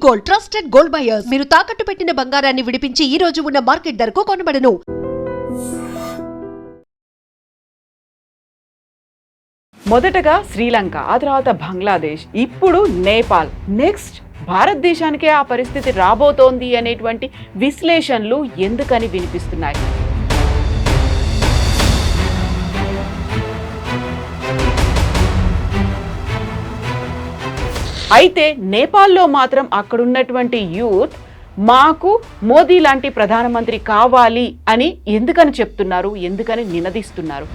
Gold, trusted gold buyers. మీరు తాకట్టు పెట్టిన బంగారాన్ని విడిపించి ఈ రోజు ఉన్న మార్కెట్ ధరకు కొనబడను. మొదటగా శ్రీలంక, ఆ తర్వాత బంగ్లాదేశ్, ఇప్పుడు నేపాల్, నెక్స్ట్ భారతదేశానికే ఆ పరిస్థితి రాబోతోంది అనేటువంటి విశ్లేషణలు ఎందుకని వినిపిస్తున్నాయి? అయితే నేపాల్లో మాత్రం అక్కడున్నటువంటి యూత్ మాకు మోదీ లాంటి ప్రధానమంత్రి కావాలి అని ఎందుకని చెప్తున్నారు, ఎందుకని నినదిస్తున్నారు?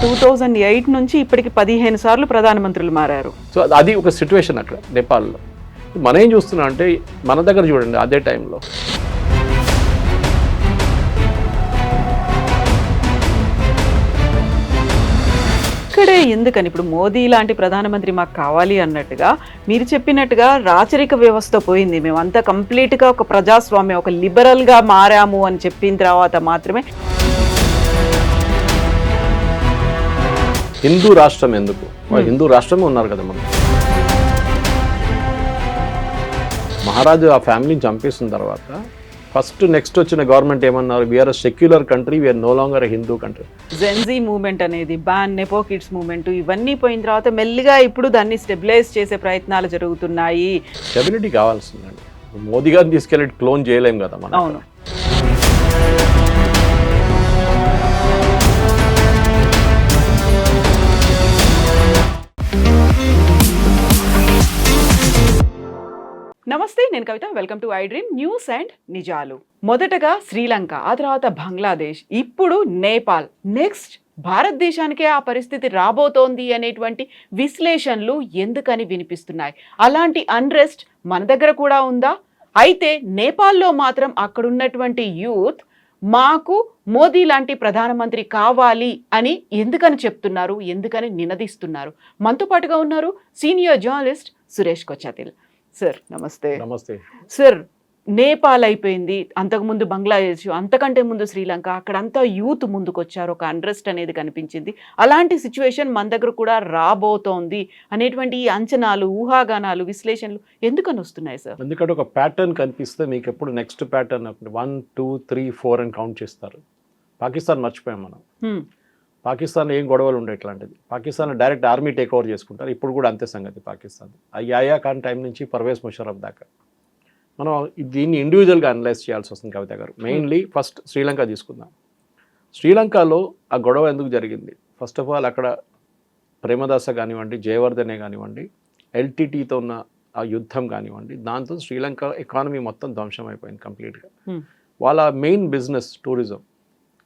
టూ 2008 నుంచి ఇప్పటికి 15 సార్లు ప్రధానమంత్రులు మారారు. సో అది ఒక సిచ్యువేషన్ అక్కడ నేపాల్లో. మనం ఏం చూస్తున్నాం అంటే మన దగ్గర చూడండి, అదే టైంలో ఇక్కడే ఎందుకని ఇప్పుడు మోదీ లాంటి ప్రధానమంత్రి మాకు కావాలి అన్నట్టుగా మీరు చెప్పినట్టుగా రాచరిక వ్యవస్థ పోయింది, మేమంతా కంప్లీట్గా ఒక ప్రజాస్వామ్యం, ఒక లిబరల్గా మారాము అని చెప్పిన తర్వాత మాత్రమే హిందూ రాష్ట్రం ఎందుకు, హిందూ రాష్ట్రమే ఉన్నారు కదా మనం. మహారాజు ఆ ఫ్యామిలీని చంపేసిన తర్వాత ఫస్ట్ నెక్స్ట్ వచ్చిన గవర్నమెంట్ ఏమన్నారు, we're secular country, we're no longer Hindu country. Gen Z movement అనేది, బ్యాన్ నెపో కిడ్స్ మూవ్మెంట్, ఇవన్నీ పోయిన తర్వాత మెల్లిగా ఇప్పుడు దాన్ని స్టెబిలైజ్ చేసే ప్రయత్నాలు జరుగుతున్నాయి. స్టెబిలిటీ కావాల్సిందండి. మోదీ గారిని తీసుకెళ్ళి క్లోన్ చేయలేం కదా మనం. అవును. నమస్తే, నేను Kavitha. Welcome to I dream news and నిజాలు. మొదటగా శ్రీలంక, ఆ తర్వాత బంగ్లాదేశ్, ఇప్పుడు నేపాల్, నెక్స్ట్ భారతదేశానికే ఆ పరిస్థితి రాబోతోంది అనేటువంటి విశ్లేషణలు ఎందుకని వినిపిస్తున్నాయి? అలాంటి అన్రెస్ట్ మన దగ్గర కూడా ఉందా? అయితే నేపాల్లో మాత్రం అక్కడున్నటువంటి యూత్ మాకు మోదీ లాంటి ప్రధానమంత్రి కావాలి అని ఎందుకని చెప్తున్నారు, ఎందుకని నినదిస్తున్నారు? మనతో పాటుగా ఉన్నారు senior journalist Suresh Kochattil. Sir నమస్తే. నమస్తే సార్, నేపాల్ అయిపోయింది, అంతకుముందు బంగ్లాదేశ్, అంతకంటే ముందు శ్రీలంక, అక్కడంతా యూత్ ముందుకు వచ్చారు, ఒక అన్రెస్ట్ అనేది కనిపించింది. అలాంటి సిచ్యువేషన్ మన దగ్గర కూడా రాబోతోంది అనేటువంటి అంచనాలు, ఊహాగానాలు, విశ్లేషణలు ఎందుకని వస్తున్నాయి సార్? ఎందుకంటే ఒక ప్యాటర్న్ కనిపిస్తే మీకు ఎప్పుడు నెక్స్ట్ ప్యాటర్న్ 1, 2, 3, 4 అని కౌంట్ చేస్తారు. పాకిస్తాన్ మర్చిపోయాం మనం. పాకిస్తాన్ ఏం గొడవలు ఉండే ఇట్లాంటిది. Pakistan direct army take over చేసుకుంటారు. ఇప్పుడు కూడా అంతే సంగతి పాకిస్తాన్. యాయా ఖాన్ టైం నుంచి పర్వేజ్ ముషరఫ్ దాకా మనం దీన్ని ఇండివిజువల్గా అనలైజ్ చేయాల్సి వస్తుంది కవిత గారు. మెయిన్లీ ఫస్ట్ శ్రీలంక తీసుకుందాం. శ్రీలంకలో ఆ గొడవ ఎందుకు జరిగింది? ఫస్ట్ ఆఫ్ ఆల్ అక్కడ ప్రేమదాస కానివ్వండి, జయవర్ధనే కానివ్వండి, ఎల్టీటీతో ఉన్న ఆ యుద్ధం కానివ్వండి, దాంతో శ్రీలంక ఎకానమీ మొత్తం ధ్వంసం అయిపోయింది కంప్లీట్గా. వాళ్ళ మెయిన్ బిజినెస్ టూరిజం.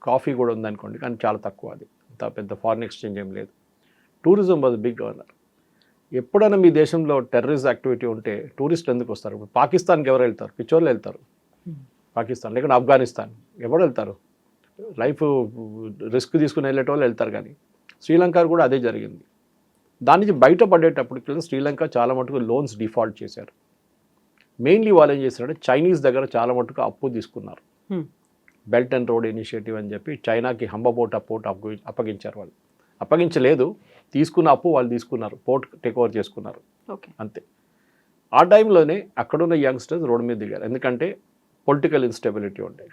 కాఫీ కూడా ఉందనుకోండి, కానీ చాలా తక్కువ. అది అంత పెద్ద ఫారిన్ ఎక్స్చేంజ్ ఏం లేదు. Tourism was big governor. ఎప్పుడైనా మీ దేశంలో టెర్రరిస్ట్ యాక్టివిటీ ఉంటే టూరిస్టులు ఎందుకు వస్తారు? ఇప్పుడు పాకిస్తాన్కి ఎవరు వెళ్తారు? పిచ్చోళ్ళు వెళ్తారు పాకిస్తాన్, లేకుంటే ఆఫ్ఘనిస్తాన్. ఎవరు వెళ్తారు? లైఫ్ రిస్క్ తీసుకుని వెళ్ళేటోళ్ళు వెళ్తారు. కానీ శ్రీలంక కూడా అదే జరిగింది. దాని నుంచి బయటపడేటప్పటికి శ్రీలంక చాలా మటుకు లోన్స్ డిఫాల్ట్ చేశారు. మెయిన్లీ వాళ్ళు ఏం చేశారంటే చైనీస్ దగ్గర చాలా మటుకు అప్పు తీసుకున్నారు. బెల్ట్ అండ్ రోడ్ ఇనిషియేటివ్ అని చెప్పి చైనాకి హంబపోర్ట్ అప్పగించారు. వాళ్ళు అప్పగించలేదు, తీసుకున్న అప్పు వాళ్ళు తీసుకున్నారు, పోర్ట్ టేక్ ఓవర్ చేసుకున్నారు. అంతే. ఆ టైంలోనే అక్కడున్న యంగ్స్టర్స్ రోడ్డు మీద దిగారు. ఎందుకంటే పొలిటికల్ ఇన్స్టెబిలిటీ ఉంటాయి.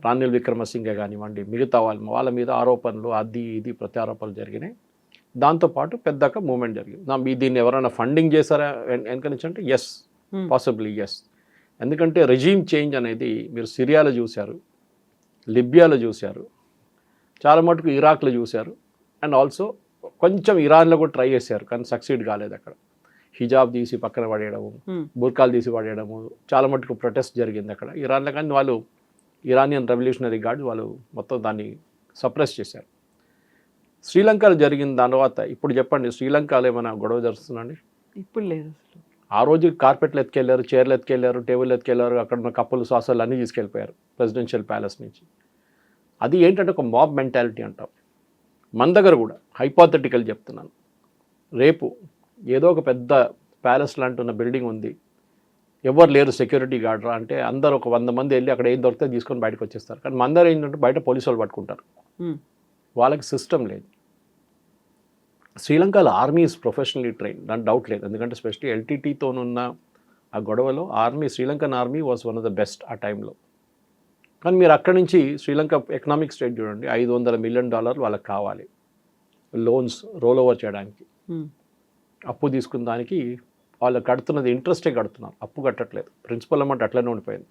రానిల్ విక్రమసింఘే కానివ్వండి, మిగతా వాళ్ళ మీద ఆరోపణలు, అది ఇది ప్రత్యారోపణలు జరిగినాయి. దాంతోపాటు పెద్దగా మూవ్మెంట్ జరిగింది. దీన్ని ఎవరైనా ఫండింగ్ చేశారా ఎన్కరేజ్ అంటే ఎస్, పాసిబ్లీ ఎస్. ఎందుకంటే రెజీమ్ చేంజ్ అనేది మీరు సిరియాలో చూశారు, లిబియాలో చూశారు, చాలా మటుకు ఇరాక్లో చూశారు, అండ్ ఆల్సో కొంచెం ఇరాన్లో కూడా ట్రై చేశారు, కానీ సక్సీడ్ కాలేదు. అక్కడ హిజాబ్ తీసి పక్కన పడేయడము, బుర్కాలు తీసి పడేయడము, చాలా మటుకు ప్రొటెస్ట్ జరిగింది అక్కడ ఇరాన్లో. కానీ వాళ్ళు ఇరానియన్ రెవల్యూషనరీ గార్డ్ వాళ్ళు మొత్తం దాన్ని సప్రెస్ చేశారు. శ్రీలంకలో జరిగిన తర్వాత ఇప్పుడు చెప్పండి, శ్రీలంకలో ఏమైనా గొడవ జరుగుతుందండి? ఇప్పుడు లేదు. ఆ రోజు కార్పెట్లు ఎత్తుకెళ్ళారు, చైర్లు ఎత్తుకెళ్ళారు, టేబుల్ ఎత్తుకెళ్ళారు, అక్కడ ఉన్న కప్పులు, సాసాలు అన్నీ తీసుకెళ్ళిపోయారు ప్రెసిడెన్షియల్ ప్యాలెస్ నుంచి. అది ఏంటంటే ఒక మాబ్ మెంటాలిటీ అంటాం. మన దగ్గర కూడా హైపోథెటికల్ చెప్తున్నాను, రేపు ఏదో ఒక పెద్ద ప్యాలెస్ లాంటి ఉన్న బిల్డింగ్ ఉంది, ఎవరు లేరు సెక్యూరిటీ గార్డ్ అంటే అందరు ఒక 100 మంది వెళ్ళి అక్కడ ఏం దొరికితే తీసుకొని బయటకు వచ్చేస్తారు. కానీ మందరు ఏంటంటే బయట పోలీసు వాళ్ళు పట్టుకుంటారు. వాళ్ళకి సిస్టమ్ లేదు. శ్రీలంకలో ఆర్మీ ఇస్ ప్రొఫెషనలీ ట్రైన్, దాని డౌట్ లేదు. ఎందుకంటే స్పెషల్లీ ఎల్టీటీతోనున్న ఆ గొడవలో army, Sri Lankan army was one of the best ఆ టైంలో. కానీ మీరు అక్కడి నుంచి శ్రీలంక ఎకనామిక్ స్టేట్ చూడండి, $500 మిలియన్ వాళ్ళకి కావాలి లోన్స్ రోల్ ఓవర్ చేయడానికి. అప్పు తీసుకున్న దానికి వాళ్ళు కడుతున్నది ఇంట్రెస్టే కడుతున్నారు, అప్పు కట్టట్లేదు. ప్రిన్సిపల్ అమౌంట్ అట్లనే ఉండిపోయింది.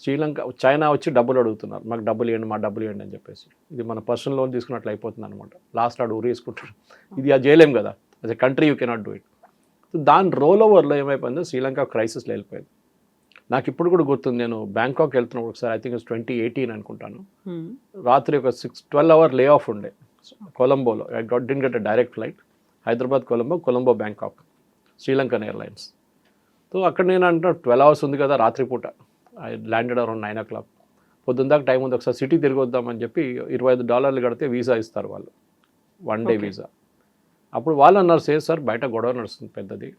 శ్రీలంక, చైనా వచ్చి డబ్బులు అడుగుతున్నారు, మాకు డబ్బులు ఇవ్వండి, మా డబ్బులు ఇవ్వండి అని చెప్పేసి. ఇది మన పర్సనల్ లోన్ తీసుకున్నట్లు అయిపోతుంది అనమాట. లాస్ట్ ఆడు ఊరేసుకుంటాడు. ఇది ఆ చేయలేం కదా, as a country you cannot do it. So దాని రోల్ ఓవర్లో ఏమైపోయిందో శ్రీలంక క్రైసిస్లో వెళ్ళిపోయింది. నాకు ఇప్పుడు కూడా గుర్తుంది, నేను బ్యాంకాక్ వెళ్తున్నప్పుడు ఒకసారి, ఐ థింక్ 2018 అనుకుంటాను, రాత్రి ఒక 12 అవర్ లే ఆఫ్ ఉండే కొలంబోలో. I didn't get a direct flight, Hyderabad Colombo Bangkok, Sri Lankan airlines. So అక్కడ నేను అంటే 12 అవర్స్ ఉంది కదా రాత్రిపూట. I landed around 9 o'clock. పొద్దున్న దాకా టైం ఉంది, ఒకసారి సిటీ తిరిగి వద్దామని చెప్పి $25 కడితే వీసా ఇస్తారు వాళ్ళు, 1 day వీసా. అప్పుడు వాళ్ళు అన్నారు, సార్ బయట గొడవ నడుస్తుంది పెద్దది,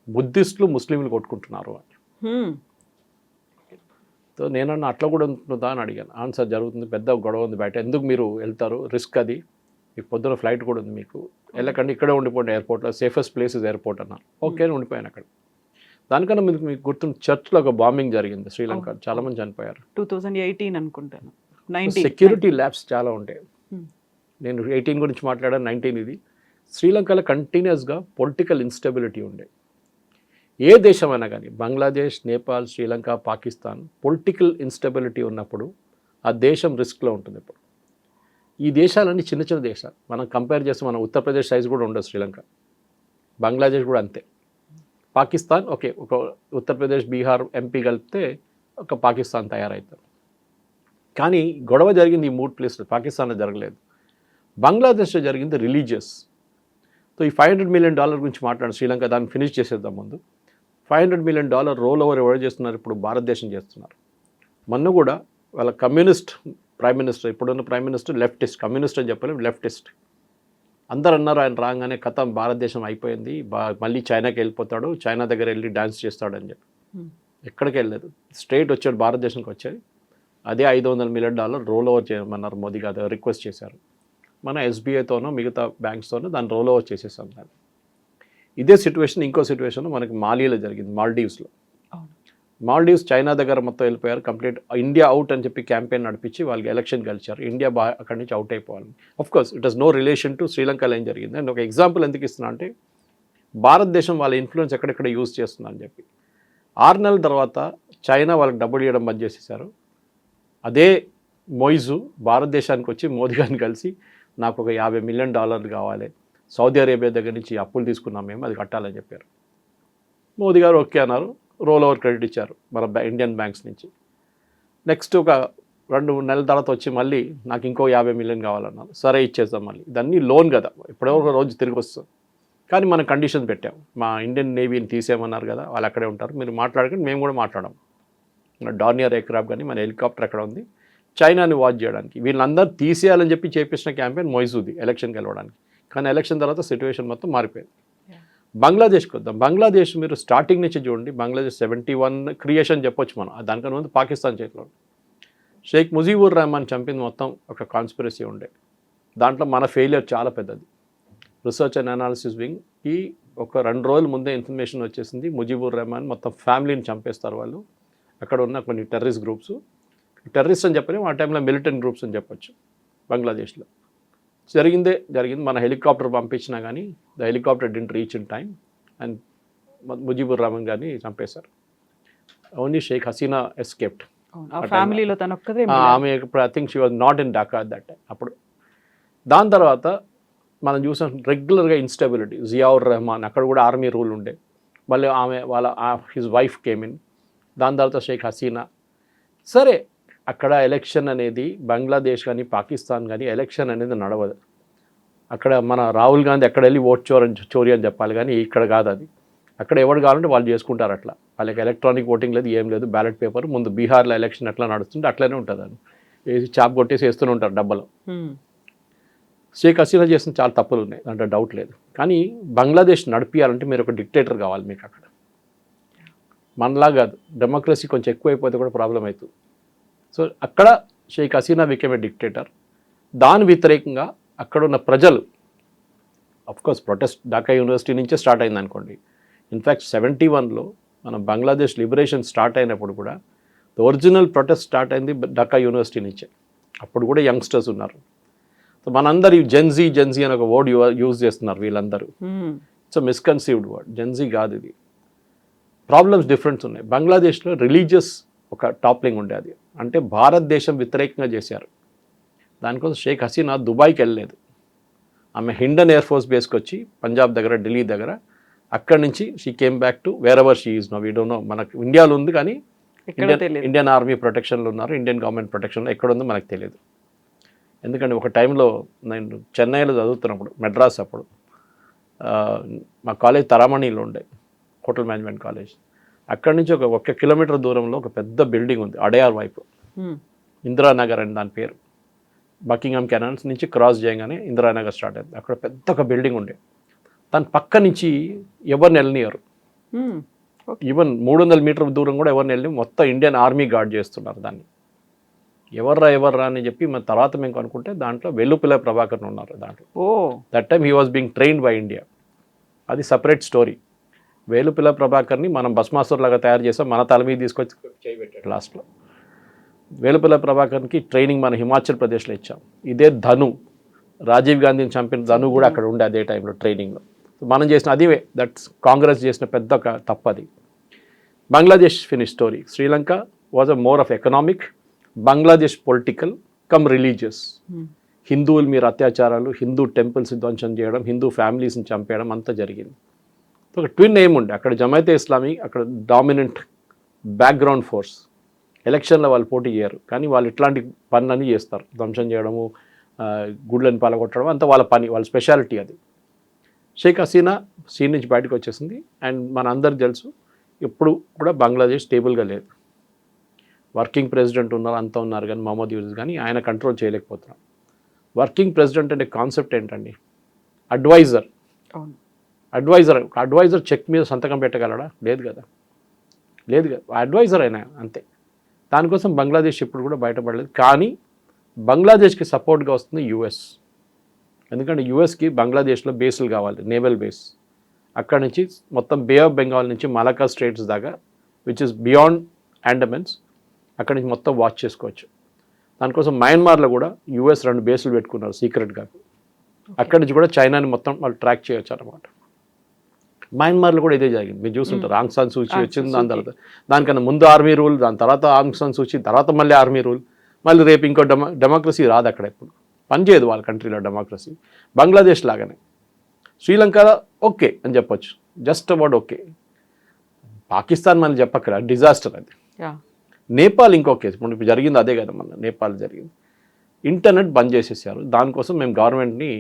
బుద్ధిస్టులు ముస్లింలు కొట్టుకుంటున్నారు అని. సో నేనన్నా అట్లా కూడా ఉంటుందా అని అడిగాను. ఆన్సర్ జరుగుతుంది, పెద్ద గొడవ ఉంది బయట, ఎందుకు మీరు వెళ్తారు, రిస్క్ అది, మీకు పొద్దున ఫ్లైట్ కూడా ఉంది, మీకు వెళ్ళకండి, ఇక్కడే ఉండిపోండి ఎయిర్పోర్ట్లో, సేఫెస్ట్ ప్లేస్ ఇస్ ఎయిర్పోర్ట్ అన్నారు. ఓకే అని ఉండిపోయాను అక్కడ. దానికన్నా మీకు గుర్తుంది, చర్చ్లో ఒక బాంబింగ్ జరిగింది శ్రీలంక, చాలా మంది చనిపోయారు. 2018 అనుకుంటాను. సెక్యూరిటీ ల్యాబ్స్ చాలా ఉంటాయి. నేను 18 గురించి మాట్లాడాను, 19 ఇది. శ్రీలంకలో కంటిన్యూస్గా పొలిటికల్ ఇన్స్టెబిలిటీ ఉండే. ఏ దేశమైనా కానీ, బంగ్లాదేశ్, నేపాల్, శ్రీలంక, పాకిస్తాన్, పొలిటికల్ ఇన్స్టెబిలిటీ ఉన్నప్పుడు ఆ దేశం రిస్క్లో ఉంటుంది. ఇప్పుడు ఈ దేశాలన్నీ చిన్న చిన్న దేశాలు, మనం కంపేర్ చేస్తే మన ఉత్తరప్రదేశ్ సైజ్ కూడా ఉండదు శ్రీలంక, బంగ్లాదేశ్ కూడా అంతే. పాకిస్తాన్ ఓకే, ఒక ఉత్తరప్రదేశ్, బీహార్, ఎంపీ కలిపితే ఒక పాకిస్తాన్ తయారవుతారు. కానీ గొడవ జరిగింది ఈ 3 ప్లేస్లు, పాకిస్తాన్లో జరగలేదు. బంగ్లాదేశ్లో జరిగింది రిలీజియస్. సో ఈ $500 మిలియన్ గురించి మాట్లాడిన శ్రీలంక, దాన్ని ఫినిష్ చేసేద్దాం ముందు. $500 మిలియన్ రోల్ ఓవర్ ఎవరు చేస్తున్నారు, ఇప్పుడు భారతదేశం చేస్తున్నారు. మొన్న కూడా వాళ్ళ కమ్యూనిస్ట్ ప్రైమ్ మినిస్టర్, ఇప్పుడున్న ప్రైమ్ మినిస్టర్ లెఫ్టిస్ట్, కమ్యూనిస్ట్ అని చెప్పలేము, లెఫ్టిస్ట్. అందరు అన్నారు ఆయన రాగానే కథం భారతదేశం అయిపోయింది, మళ్ళీ చైనాకి వెళ్ళిపోతాడు, చైనా దగ్గర వెళ్ళి డ్యాన్స్ చేస్తాడు అని చెప్పి. ఎక్కడికి వెళ్ళలేదు, స్ట్రైట్ వచ్చాడు భారతదేశానికి వచ్చేది. అదే $500 మిలియన్ రోల్ ఓవర్ చేయమన్నారు మోదీ గారు, రిక్వెస్ట్ చేశారు. మన ఎస్బీఐతోనో మిగతా బ్యాంక్స్తోనో దాన్ని రోల్ ఓవర్ చేసేసాం. దాన్ని ఇదే సిచ్యువేషన్ ఇంకో సిచ్యువేషన్ మనకి మాలీలో జరిగింది, మాల్డీవ్స్లో. మాల్డీవ్స్ చైనా దగ్గర మొత్తం వెళ్ళిపోయారు, కంప్లీట్ ఇండియా అవుట్ అని చెప్పి క్యాంపెయిన్ నడిపించి వాళ్ళకి ఎలక్షన్ గెలిచారు. ఇండియా అక్కడి నుంచి అవుట్ అయిపోవాలి. Of course it has no relation to శ్రీలంకలో ఏం జరిగింది. అండ్ ఒక ఎగ్జాంపుల్ ఎందుకు ఇస్తున్నా అంటే, భారతదేశం వాళ్ళ ఇన్ఫ్లుయెన్స్ ఎక్కడెక్కడ యూజ్ చేస్తుందని చెప్పి. 6 నెలల తర్వాత చైనా వాళ్ళకి డబ్బులు ఇవ్వడం బంద్ చేసేసారు. అదే మొయిజు భారతదేశానికి వచ్చి మోదీ గారిని కలిసి, నాకు ఒక $50 మిలియన్ కావాలి, సౌదీ అరేబియా దగ్గర నుంచి అప్పులు తీసుకున్నాం మేము, అది కట్టాలని చెప్పారు. మోదీ గారు ఓకే అన్నారు, రోల్ ఓవర్ క్రెడిట్ ఇచ్చారు మన ఇండియన్ బ్యాంక్స్ నుంచి. నెక్స్ట్ ఒక 2 నెలల తర్వాత వచ్చి మళ్ళీ నాకు ఇంకో $50 మిలియన్ కావాలన్నారు. సరే ఇచ్చేద్దాం, మళ్ళీ ఇదన్నీ లోన్ కదా, ఎప్పుడో ఒక రోజు తిరిగి వస్తుంది. కానీ మనం కండిషన్ పెట్టాం, మా ఇండియన్ నేవీని తీసేయమన్నారు కదా, వాళ్ళు అక్కడే ఉంటారు, మీరు మాట్లాడకండి, మేము కూడా మాట్లాడాం. మన డార్నియర్ ఎయిర్క్రాఫ్ట్ కానీ మన హెలికాప్టర్ అక్కడ ఉంది, చైనాని వాచ్ చేయడానికి. వీళ్ళందరూ తీసేయాలని చెప్పి చేపించిన క్యాంపెయిన్ మొయిజుది ఎలక్షన్ గెలవడానికి. కానీ ఎలక్షన్ తర్వాత సిచ్యువేషన్ మొత్తం మారిపోయింది. బంగ్లాదేశ్కి వద్దాం. బంగ్లాదేశ్ మీరు స్టార్టింగ్ నుంచి చూడండి, బంగ్లాదేశ్ 71 క్రియేషన్ చెప్పొచ్చు మనం, దానికన్నా ముందు పాకిస్తాన్ చేతిలో. షేక్ ముజీబుర్ రెహమాన్ చంపింది మొత్తం ఒక కాన్స్పిరసీ ఉండే. దాంట్లో మన ఫెయిలియర్ చాలా పెద్దది. రీసెర్చ్ అండ్ అనాలిసిస్ వింగ్కి ఒక 2 రోజుల ముందే ఇన్ఫర్మేషన్ వచ్చేసింది, ముజీబుర్ రెహమాన్ మొత్తం ఫ్యామిలీని చంపేస్తారు వాళ్ళు. అక్కడ ఉన్న కొన్ని టెర్రరిస్ట్ గ్రూప్స్, టెర్రరిస్ట్ అని చెప్పలేము, ఆ టైంలో మిలిటెంట్ గ్రూప్స్ అని చెప్పొచ్చు. బంగ్లాదేశ్లో జరిగింది. మన హెలికాప్టర్ పంపించినా కానీ the helicopter didn't reach in time and Mujibur Rahman గారిని చంపేశారు. Only Sheikh Hasina escaped. ఫ్యామిలీలో తన ఒక్కదే, ఆమె I think she was not in Dhaka at that time. అప్పుడు దాని తర్వాత మనం చూసాం రెగ్యులర్గా ఇన్స్టెబిలిటీ. జియావుర్ రెహమాన్, అక్కడ కూడా ఆర్మీ రూల్ ఉండే, మళ్ళీ ఆమె వాళ్ళ హిజ్ వైఫ్ కేమ్ ఇన్. దాని తర్వాత షేక్ హసీనా. సరే అక్కడ ఎలక్షన్ అనేది బంగ్లాదేశ్ కానీ పాకిస్తాన్ కానీ ఎలక్షన్ అనేది నడవదు. అక్కడ మన రాహుల్ గాంధీ ఎక్కడ వెళ్ళి ఓట్ చోరీ అని చెప్పాలి, కానీ ఇక్కడ కాదు అది. అక్కడ ఎవరు కావాలంటే వాళ్ళు చేసుకుంటారు. అట్లా వాళ్ళకి ఎలక్ట్రానిక్ ఓటింగ్ లేదు, ఏం లేదు, బ్యాలెట్ పేపర్. ముందు బీహార్లో ఎలక్షన్ ఎట్లా నడుస్తుంటే అట్లనే ఉంటుంది, అని వేసి చాప్ కొట్టేసి వేస్తూనే ఉంటారు డబ్బలో. షేక్ హసీనా చేసిన చాలా తప్పులు ఉన్నాయి, అంటే డౌట్ లేదు. కానీ బంగ్లాదేశ్ నడిపించాలంటే మీరు ఒక డిక్టేటర్ కావాలి మీకు అక్కడ. మనలా కాదు, డెమోక్రసీ కొంచెం ఎక్కువైపోతే కూడా ప్రాబ్లం అవుతుంది. సో అక్కడ Sheikh Hasina became a dictator. దాని వ్యతిరేకంగా అక్కడున్న ప్రజలు కోర్స్ ప్రొటెస్ట్ ఢాకా యూనివర్సిటీ నుంచే స్టార్ట్ అయింది అనుకోండి. ఇన్ఫ్యాక్ట్ 71లో మన బంగ్లాదేశ్ లిబరేషన్ స్టార్ట్ అయినప్పుడు కూడా ఒరిజినల్ ప్రొటెస్ట్ స్టార్ట్ అయింది ఢాకా యూనివర్సిటీ నుంచే. అప్పుడు కూడా యంగ్స్టర్స్ ఉన్నారు. సో మనందరూ ఈ జెన్జీ అని ఒక వర్డ్ యూజ్ చేస్తున్నారు వీళ్ళందరూ. It's మిస్కన్సీవ్డ్ word. జెన్జీ కాదు ఇది. ప్రాబ్లమ్స్ డిఫరెంట్స్ ఉన్నాయి. బంగ్లాదేశ్లో రిలీజియస్ ఒక టాప్లింగ్ ఉండే, అది అంటే భారతదేశం వ్యతిరేకంగా చేశారు. దానికోసం షేక్ హసీనా దుబాయ్కి వెళ్ళలేదు. ఆమె హిండన్ ఎయిర్ ఫోర్స్ బేస్కి వచ్చి పంజాబ్ దగ్గర, ఢిల్లీ దగ్గర, అక్కడి నుంచి she came back to wherever she is know. We don't know, మనకు ఇండియాలో ఉంది కానీ ఇండియన్ ఆర్మీ ప్రొటెక్షన్లో ఉన్నారు, ఇండియన్ గవర్నమెంట్ ప్రొటెక్షన్లో ఎక్కడ ఉందో మనకు తెలియదు. ఎందుకంటే ఒక టైంలో నేను చెన్నైలో చదువుతున్నప్పుడు, మెడ్రాస్ అప్పుడు, మా కాలేజ్ తరామణిలో ఉండే, హోటల్ మేనేజ్మెంట్ కాలేజ్. అక్కడి నుంచి ఒక కిలోమీటర్ దూరంలో ఒక పెద్ద బిల్డింగ్ ఉంది అడయార్ వైపు, ఇందిరానగర్ అని దాని పేరు. బకింగ్హామ్ కెనాల్స్ నుంచి క్రాస్ చేయగానే ఇందిరానగర్ స్టార్ట్ అయింది. అక్కడ పెద్ద ఒక బిల్డింగ్ ఉండే, దాని పక్క నుంచి ఎవరిని వెళ్ళనియరు. ఈవెన్ 300 మీటర్ల దూరం కూడా ఎవరిని వెళ్ళి, మొత్తం ఇండియన్ ఆర్మీ గార్డ్ చేస్తున్నారు దాన్ని. ఎవర్రా అని చెప్పి మన తర్వాత మేము అనుకుంటే దాంట్లో వెల్లుపిల్ల ప్రభాకర్ ఉన్నారు దాంట్లో. That time he was being trained by India. అది సపరేట్ స్టోరీ. వేలుపిల్ల ప్రభాకర్ని మనం భస్మాసుర్ లాగా తయారు చేసాం, మన తల మీద తీసుకొచ్చి చేయబెట్టాడు లాస్ట్లో. వేలుపిల్ల ప్రభాకర్కి ట్రైనింగ్ మన హిమాచల్ ప్రదేశ్లో ఇచ్చాం. ఇదే ధను, రాజీవ్ గాంధీని చంపిన ధను కూడా అక్కడ ఉండే అదే టైంలో ట్రైనింగ్లో. మనం చేసిన అది దట్స్ కాంగ్రెస్ చేసిన పెద్ద ఒక తప్పది. Bangladesh finish story. Sri Lanka was a more of economic, Bangladesh political come religious. హిందువుల మీద అత్యాచారాలు, హిందూ టెంపుల్స్ ధ్వంసం చేయడం, హిందూ ఫ్యామిలీస్ని చంపేయడం అంతా జరిగింది. ఒక ట్విన్ ఏం ఉండే అక్కడ, జమాయితే ఇస్లామీ అక్కడ డామినెంట్ బ్యాక్గ్రౌండ్ ఫోర్స్. ఎలక్షన్లో వాళ్ళు పోటీ చేయరు కానీ వాళ్ళు ఇట్లాంటి పనులన్నీ చేస్తారు, ధ్వంసం చేయడము, గుడ్లను పాలగొట్టడం, అంతా వాళ్ళ పని, వాళ్ళ స్పెషాలిటీ అది. షేక్ హసీనా సీన్ నుంచి బయటకు వచ్చేసింది. అండ్ మన అందరికి తెలుసు ఎప్పుడు కూడా బంగ్లాదేశ్ స్టేబుల్గా లేదు. వర్కింగ్ ప్రెసిడెంట్ ఉన్నారు, అంతా ఉన్నారు కానీ మహమ్మద్ యూసుఫ్ కానీ ఆయన కంట్రోల్ చేయలేకపోతున్నారు. వర్కింగ్ ప్రెసిడెంట్ అంటే కాన్సెప్ట్ ఏంటండి? అడ్వైజర్. అడ్వైజర్ చెక్ మీద సంతకం పెట్టగలడా? లేదు కదా. అడ్వైజర్ అయినా అంతే. దానికోసం బంగ్లాదేశ్ ఇప్పుడు కూడా బయటపడలేదు. కానీ బంగ్లాదేశ్కి సపోర్ట్గా వస్తుంది యుఎస్. ఎందుకంటే యుఎస్కి బంగ్లాదేశ్లో బేస్లు కావాలి, నేవల్ బేస్. అక్కడి నుంచి మొత్తం బే ఆఫ్ బెంగాల్ నుంచి మలకా స్ట్రేట్స్ దాకా, విచ్ ఇస్ బియాండ్ అండమాన్స్, అక్కడి నుంచి మొత్తం వాచ్ చేసుకోవచ్చు. దానికోసం మయన్మార్లో కూడా యుఎస్ 2 బేస్లు పెట్టుకున్నారు సీక్రెట్గా. అక్కడి నుంచి కూడా చైనాని మొత్తం వాళ్ళు ట్రాక్ చేయొచ్చు అనమాట. మయన్మార్లో కూడా ఇదే జరిగింది, మీరు చూస్తుంటారు. ఆంగ్ సాన్ సూచీ వచ్చింది, దాని తర్వాత దానికన్నా ముందు ఆర్మీ రూల్, దాని తర్వాత ఆంగ్ సాన్ సూచీ, తర్వాత మళ్ళీ ఆర్మీ రూల్, మళ్ళీ రేపు ఇంకో డెమోక్రసీ రాదు అక్కడ. ఎప్పుడు పనిచేయదు వాళ్ళ కంట్రీలో డెమోక్రసీ. బంగ్లాదేశ్ లాగానే. శ్రీలంకలో ఓకే అని చెప్పొచ్చు, జస్ట్ అబౌట్ ఓకే. పాకిస్తాన్ మనం చెప్పక్కర, డిజాస్టర్ అది. నేపాల్ ఇంకో కేసు, ఇప్పుడు జరిగింది అదే కదా, మన నేపాల్ జరిగింది. ఇంటర్నెట్ బంద్ చేసేసారు, దానికోసం మేము గవర్నమెంట్ని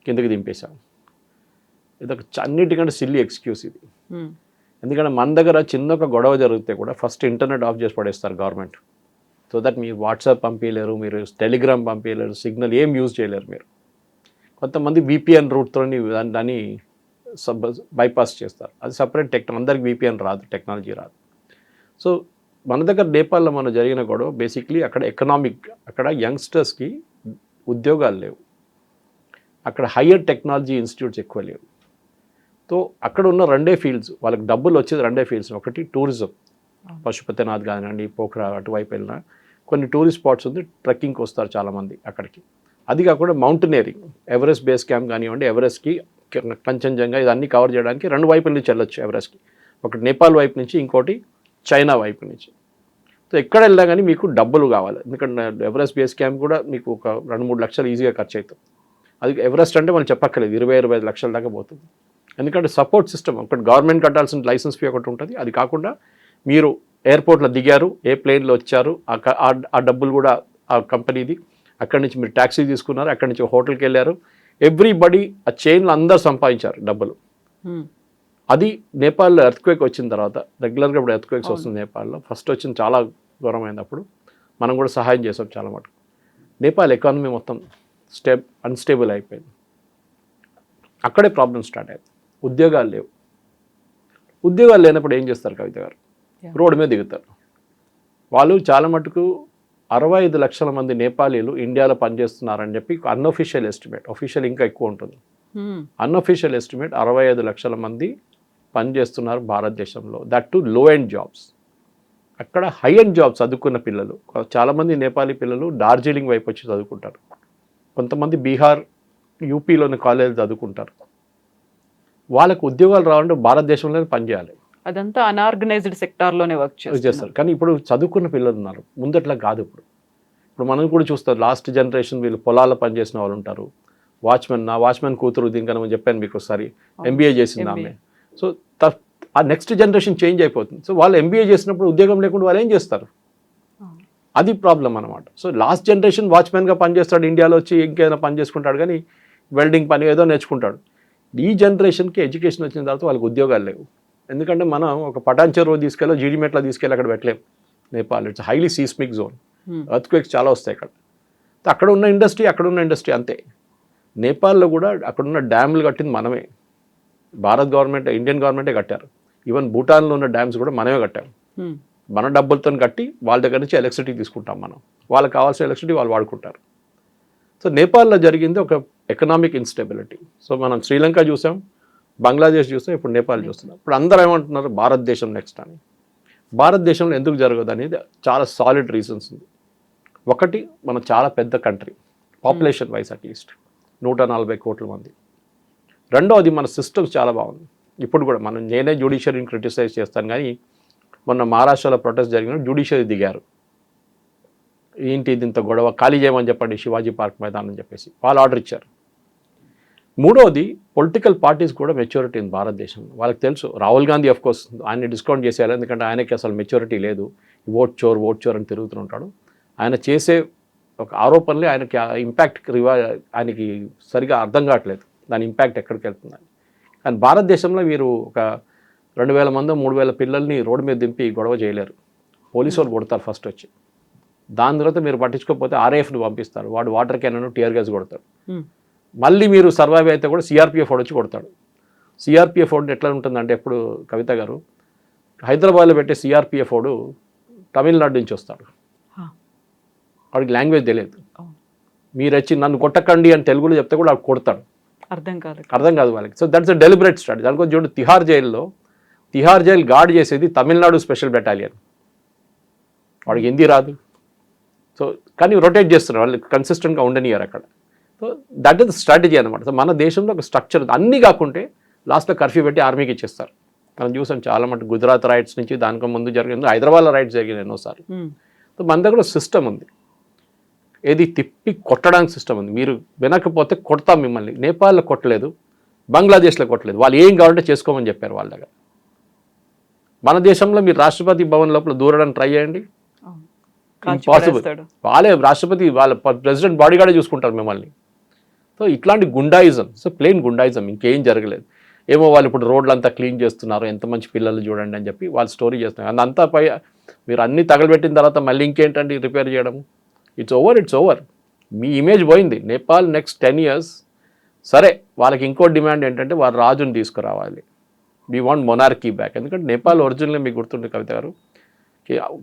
కిందకి దింపేశాం. ఇదొక అన్నిటికంటే సిల్లీ ఎక్స్క్యూజ్ ఇది. ఎందుకంటే మన దగ్గర చిన్న ఒక గొడవ జరిగితే కూడా ఫస్ట్ ఇంటర్నెట్ ఆఫ్ చేసి పడేస్తారు గవర్నమెంట్. సో దట్ మీరు వాట్సాప్ పంపించలేరు, మీరు టెలిగ్రామ్ పంపించలేరు, సిగ్నల్ ఏం యూజ్ చేయలేరు మీరు. కొంతమంది విపిఎన్ రూట్తో దాన్ని బైపాస్ చేస్తారు, అది సపరేట్ టెక్నాలజీ. అందరికి విపిఎన్ రాదు, టెక్నాలజీ రాదు. సో మన దగ్గర నేపాల్లో మన జరిగిన గొడవ బేసిక్లీ అక్కడ ఎకనామిక్, అక్కడ యంగ్స్టర్స్కి ఉద్యోగాలు లేవు, అక్కడ హయ్యర్ టెక్నాలజీ ఇన్స్టిట్యూట్స్ ఎక్కువ లేవు. సో అక్కడ ఉన్న 2 ఫీల్డ్స్, వాళ్ళకి డబ్బులు వచ్చేది 2 ఫీల్డ్స్. ఒకటి టూరిజం, పశుపతినాథ్ కానివ్వండి, పోఖ్రా అటువైపు వెళ్ళినా కొన్ని టూరిస్ట్ స్పాట్స్ ఉంది, ట్రెక్కింగ్కి వస్తారు చాలామంది అక్కడికి. అది కాకుండా మౌంటైనరింగ్, ఎవరెస్ట్ బేస్ క్యాంప్ కానివ్వండి, ఎవరెస్ట్కి, కంచన్జంగా, ఇదన్నీ కవర్ చేయడానికి 2 వైపుల నుంచి వెళ్ళొచ్చు ఎవరెస్ట్కి. ఒకటి నేపాల్ వైపు నుంచి, ఇంకోటి చైనా వైపు నుంచి. సో ఎక్కడ వెళ్ళినా కానీ మీకు డబ్బులు కావాలి, ఎందుకంటే ఎవరెస్ట్ బేస్ క్యాంప్ కూడా మీకు ఒక 2-3 లక్షలు ఈజీగా ఖర్చు అవుతుంది. అది ఎవరెస్ట్ అంటే మనం చెప్పక్కర్లేదు, 20-25 లక్షల దాకా పోతుంది. ఎందుకంటే సపోర్ట్ సిస్టమ్ ఒకటి, గవర్నమెంట్ కట్టాల్సిన లైసెన్స్ ఫీ ఒకటి ఉంటుంది. అది కాకుండా మీరు ఎయిర్పోర్ట్లో దిగారు, ఏ ప్లేన్లో వచ్చారు, ఆ డబ్బులు కూడా ఆ కంపెనీది. అక్కడి నుంచి మీరు ట్యాక్సీ తీసుకున్నారు, అక్కడి నుంచి హోటల్కి వెళ్ళారు, ఎవ్రీబడి ఆ చైన్లో అందరు సంపాదించారు డబ్బులు. అది నేపాల్లో ఎర్త్క్వేక్ వచ్చిన తర్వాత, రెగ్యులర్గా ఇప్పుడు ఎర్త్క్వేక్స్ వస్తుంది నేపాల్లో. ఫస్ట్ వచ్చింది చాలా ఘోరమైనప్పుడు మనం కూడా సహాయం చేసాం చాలా మటుకు. నేపాల్ ఎకానమీ మొత్తం అన్స్టేబుల్ అయిపోయింది. అక్కడే ప్రాబ్లం స్టార్ట్ అయ్యింది. ఉద్యోగాలు లేవు. ఉద్యోగాలు లేనప్పుడు ఏం చేస్తారు కవిత గారు? రోడ్డు మీద దిగుతారు. వాళ్ళు చాలా మటుకు 65 లక్షల మంది నేపాలీలు ఇండియాలో పనిచేస్తున్నారని చెప్పి అన్అఫీషియల్ ఎస్టిమేట్, అఫీషియల్ ఇంకా ఎక్కువ ఉంటుంది. అన్అఫీషియల్ ఎస్టిమేట్ 65 లక్షల మంది పనిచేస్తున్నారు భారతదేశంలో, దట్ టు లో ఎండ్ జాబ్స్. అక్కడ హై ఎండ్ జాబ్స్ చదువుకున్న పిల్లలు, చాలామంది నేపాలీ పిల్లలు డార్జిలింగ్ వైపు వచ్చి చదువుకుంటారు, కొంతమంది బీహార్ యూపీలోని కాలేజీలు చదువుకుంటారు. వాళ్ళకు ఉద్యోగాలు రావాలంటే భారతదేశంలోనే పనిచేయాలి. అదంతా అన్ఆర్గనైజ్డ్ సెక్టార్లోనే వర్క్ చేస్తారు. కానీ ఇప్పుడు చదువుకున్న పిల్లలు ఉన్నారు, ముందట్లా కాదు. ఇప్పుడు మనం కూడా చూస్తాం, లాస్ట్ జనరేషన్ వీళ్ళు పొలాల్లో పనిచేసిన వాళ్ళు ఉంటారు. నా వాచ్మెన్ కూతురు దీనికన్నా మనం చెప్పాను మీకు ఒకసారి, ఎంబీఏ చేసింది ఆమె. సో ఆ నెక్స్ట్ జనరేషన్ చేంజ్ అయిపోతుంది. సో వాళ్ళు ఎంబీఏ చేసినప్పుడు ఉద్యోగం లేకుండా వాళ్ళు ఏం చేస్తారు? అది ప్రాబ్లం అనమాట. సో లాస్ట్ జనరేషన్ వాచ్మెన్గా పనిచేస్తాడు, ఇండియాలో వచ్చి ఇంకేదైనా పని చేసుకుంటాడు, కానీ వెల్డింగ్ పని ఏదో నేర్చుకుంటాడు. ఈ జనరేషన్కి ఎడ్యుకేషన్ వచ్చిన తర్వాత వాళ్ళకి ఉద్యోగాలు లేవు. ఎందుకంటే మనం ఒక పటాన్ చెరువు తీసుకెళ్ళి జీడిమెట్లా తీసుకెళ్ళి అక్కడ పెట్టలేము. Nepal it's highly seismic zone, earthquakes చాలా వస్తాయి అక్కడ. అక్కడ ఉన్న ఇండస్ట్రీ అంతే. నేపాల్లో కూడా అక్కడున్న డ్యామ్లు కట్టింది మనమే, భారత్ గవర్నమెంట్, ఇండియన్ గవర్నమెంటే కట్టారు. ఈవెన్ భూటాన్లో ఉన్న డ్యామ్స్ కూడా మనమే కట్టాము. మన డబ్బులతో కట్టి వాళ్ళ దగ్గర నుంచి ఎలక్ట్రిసిటీ తీసుకుంటాం మనం, వాళ్ళకి కావాల్సిన ఎలక్ట్రిసిటీ వాళ్ళు వాడుకుంటారు. సో నేపాల్లో జరిగింది ఒక ఎకనామిక్ ఇన్స్టెబిలిటీ. సో మనం శ్రీలంక చూసాం, బంగ్లాదేశ్ చూస్తాం, ఇప్పుడు నేపాల్ చూస్తున్నాం. ఇప్పుడు అందరూ ఏమంటున్నారు భారతదేశం నెక్స్ట్ అని. భారతదేశంలో ఎందుకు జరగదు అనేది చాలా సాలిడ్ రీజన్స్ ఉంది. ఒకటి, మనం చాలా పెద్ద కంట్రీ, పాపులేషన్ వైజ్ అట్లీస్ట్ 140 కోట్ల మంది. రెండోది, మన సిస్టమ్స్ చాలా బాగుంది. ఇప్పుడు కూడా నేనే జ్యుడిషియరీని క్రిటిసైజ్ చేస్తాను, కానీ మొన్న మహారాష్ట్రలో ప్రొటెస్ట్ జరిగిన జ్యుడిషియరీ దిగారు. ఏంటి ఇంత గొడవ, ఖాళీ చేయమని చెప్పండి శివాజీ పార్క్ మైదానం అని చెప్పేసి వాళ్ళు ఆర్డర్ ఇచ్చారు. మూడోది, పొలిటికల్ పార్టీస్ కూడా మెచ్యూరిటీ ఉంది భారతదేశంలో. వాళ్ళకి తెలుసు రాహుల్ గాంధీ కోర్స్ ఆయన్ని డిస్కౌంట్ చేసేయాలి, ఎందుకంటే ఆయనకి అసలు మెచ్యూరిటీ లేదు, ఓట్ చోర్ అని తిరుగుతుంటాడు. ఆయన చేసే ఒక ఆరోపణలే ఆయనకి ఇంపాక్ట్ ఆయనకి సరిగా అర్థం కావట్లేదు, దాని ఇంపాక్ట్ ఎక్కడికి వెళ్తుందని. కానీ భారతదేశంలో మీరు ఒక 2000 మంది 3000 పిల్లల్ని రోడ్డు మీద దింపి గొడవ చేయలేరు. పోలీసు వాళ్ళు కొడతారు ఫస్ట్ వచ్చి, దాని తర్వాత మీరు పట్టించుకోకపోతే ఆర్ఏఎఫ్ని పంపిస్తారు, వాడు వాటర్ క్యానన్ టీయర్ గ్యాస్ కొడతాడు. మళ్ళీ మీరు సర్వైవ్ అయితే కూడా సిఆర్పిఎఫ్ వాడు వచ్చి కొడతాడు. సిఆర్పిఎఫ్ వాడు ఎట్లా ఉంటుందంటే, ఎప్పుడు కవిత గారు హైదరాబాద్లో పెట్టే సిఆర్పిఎఫ్ వాడు తమిళనాడు నుంచి వస్తాడు, వాడికి లాంగ్వేజ్ తెలియదు. మీరు వచ్చి నన్ను కొట్టకండి అని తెలుగులో చెప్తే కూడా వాడు కొడతాడు, అర్థం కాదు వాళ్ళకి. So that's a deliberate strategy. దానికోసం చూడండి, తిహార్ జైలు గార్డ్ చేసేది తమిళనాడు స్పెషల్ బెటాలియన్, వాడికి హిందీ రాదు. సో కానీ రొటేట్ చేస్తున్నారు, వాళ్ళు కన్సిస్టెంట్గా ఉండనియరు అక్కడ. సో దట్ ఈస్ స్ట్రాటజీ అనమాట. సో మన దేశంలో ఒక స్ట్రక్చర్ అన్నీ కాకుంటే లాస్ట్లో కర్ఫ్యూ పెట్టి ఆర్మీకి ఇచ్చేస్తారు. మనం చూసాం చాలా మటుకు గుజరాత్ రైట్స్ నుంచి దానికి ముందు జరిగింది, హైదరాబాద్లో రైట్స్ జరిగినాయి ఎన్నోసార్లు. సో మన దగ్గర సిస్టమ్ ఉంది, ఏది తిప్పి కొట్టడానికి సిస్టమ్ ఉంది. మీరు వినకపోతే కొడతాం మిమ్మల్ని. నేపాల్లో కొట్టలేదు, బంగ్లాదేశ్లో కొట్టలేదు, వాళ్ళు ఏం కావాలంటే చేసుకోమని చెప్పారు వాళ్ళ దగ్గర. మన దేశంలో మీరు రాష్ట్రపతి భవన్ లోపల దూరడానికి ట్రై చేయండి, ఇంపాసిబుల్. వాళ్ళే రాష్ట్రపతి, వాళ్ళ ప్రెసిడెంట్ బాడీగార్డే చూసుకుంటారు మిమ్మల్ని. సో ఇట్లాంటి గుండాయిజం, సో ప్లెయిన్ గుండాయిజం, ఇంకేం జరగలేదు. ఏమో వాళ్ళు ఇప్పుడు రోడ్లు అంతా క్లీన్ చేస్తున్నారు, ఎంత మంచి పిల్లలు చూడండి అని చెప్పి వాళ్ళు స్టోరీ చేస్తున్నారు. అంతా పై మీరు అన్నీ తగలబెట్టిన తర్వాత మళ్ళీ ఇంకేంటండి రిపేర్ చేయడం? It's over. మీ ఇమేజ్ పోయింది. నేపాల్ నెక్స్ట్ 10 years, సరే వాళ్ళకి ఇంకో డిమాండ్ ఏంటంటే వారు రాజుని తీసుకురావాలి, వీ వాంట్ మొనార్కీ బ్యాక్. ఎందుకంటే నేపాల్ ఒరిజినల్గా మీకు గుర్తుండే కవిత గారు,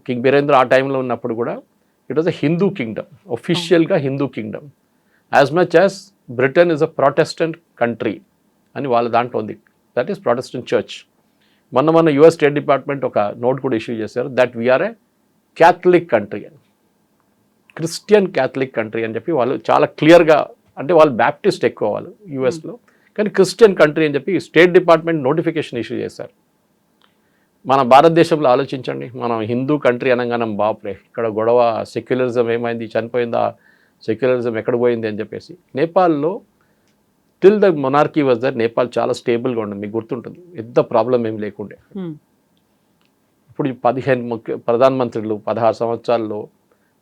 కింగ్ బీరేంద్ర ఆ టైంలో ఉన్నప్పుడు కూడా it was a Hindu kingdom, ఒఫిషియల్గా Hindu kingdom, as much as Britain is a Protestant country అని వాళ్ళ దాంట్లో ఉంది, దట్ ఈస్ ప్రొటెస్టెంట్ చర్చ్. మొన్న యుఎస్ స్టేట్ డిపార్ట్మెంట్ ఒక నోట్ కూడా ఇష్యూ చేశారు, that we're a Catholic country అని, క్రిస్టియన్ క్యాథలిక్ కంట్రీ అని చెప్పి వాళ్ళు చాలా క్లియర్గా, అంటే వాళ్ళు బ్యాప్టిస్ట్ ఎక్కువ వాళ్ళు యూఎస్లో, కానీ క్రిస్టియన్ కంట్రీ అని చెప్పి స్టేట్ డిపార్ట్మెంట్ నోటిఫికేషన్ ఇష్యూ చేశారు. మన భారతదేశంలో ఆలోచించండి, మనం హిందూ కంట్రీ అనగానే బాపురే ఇక్కడ గొడవ, సెక్యులరిజం ఏమైంది, చనిపోయిందా, సెక్యులరిజం ఎక్కడ పోయింది అని చెప్పేసి. నేపాల్లో till the monarchy was there, Nepal చాలా స్టేబుల్గా ఉండదు, మీకు గుర్తుంటుంది, పెద్ద ప్రాబ్లం ఏమి లేకుండే. ఇప్పుడు 15 ప్రధానమంత్రులు 16 సంవత్సరాల్లో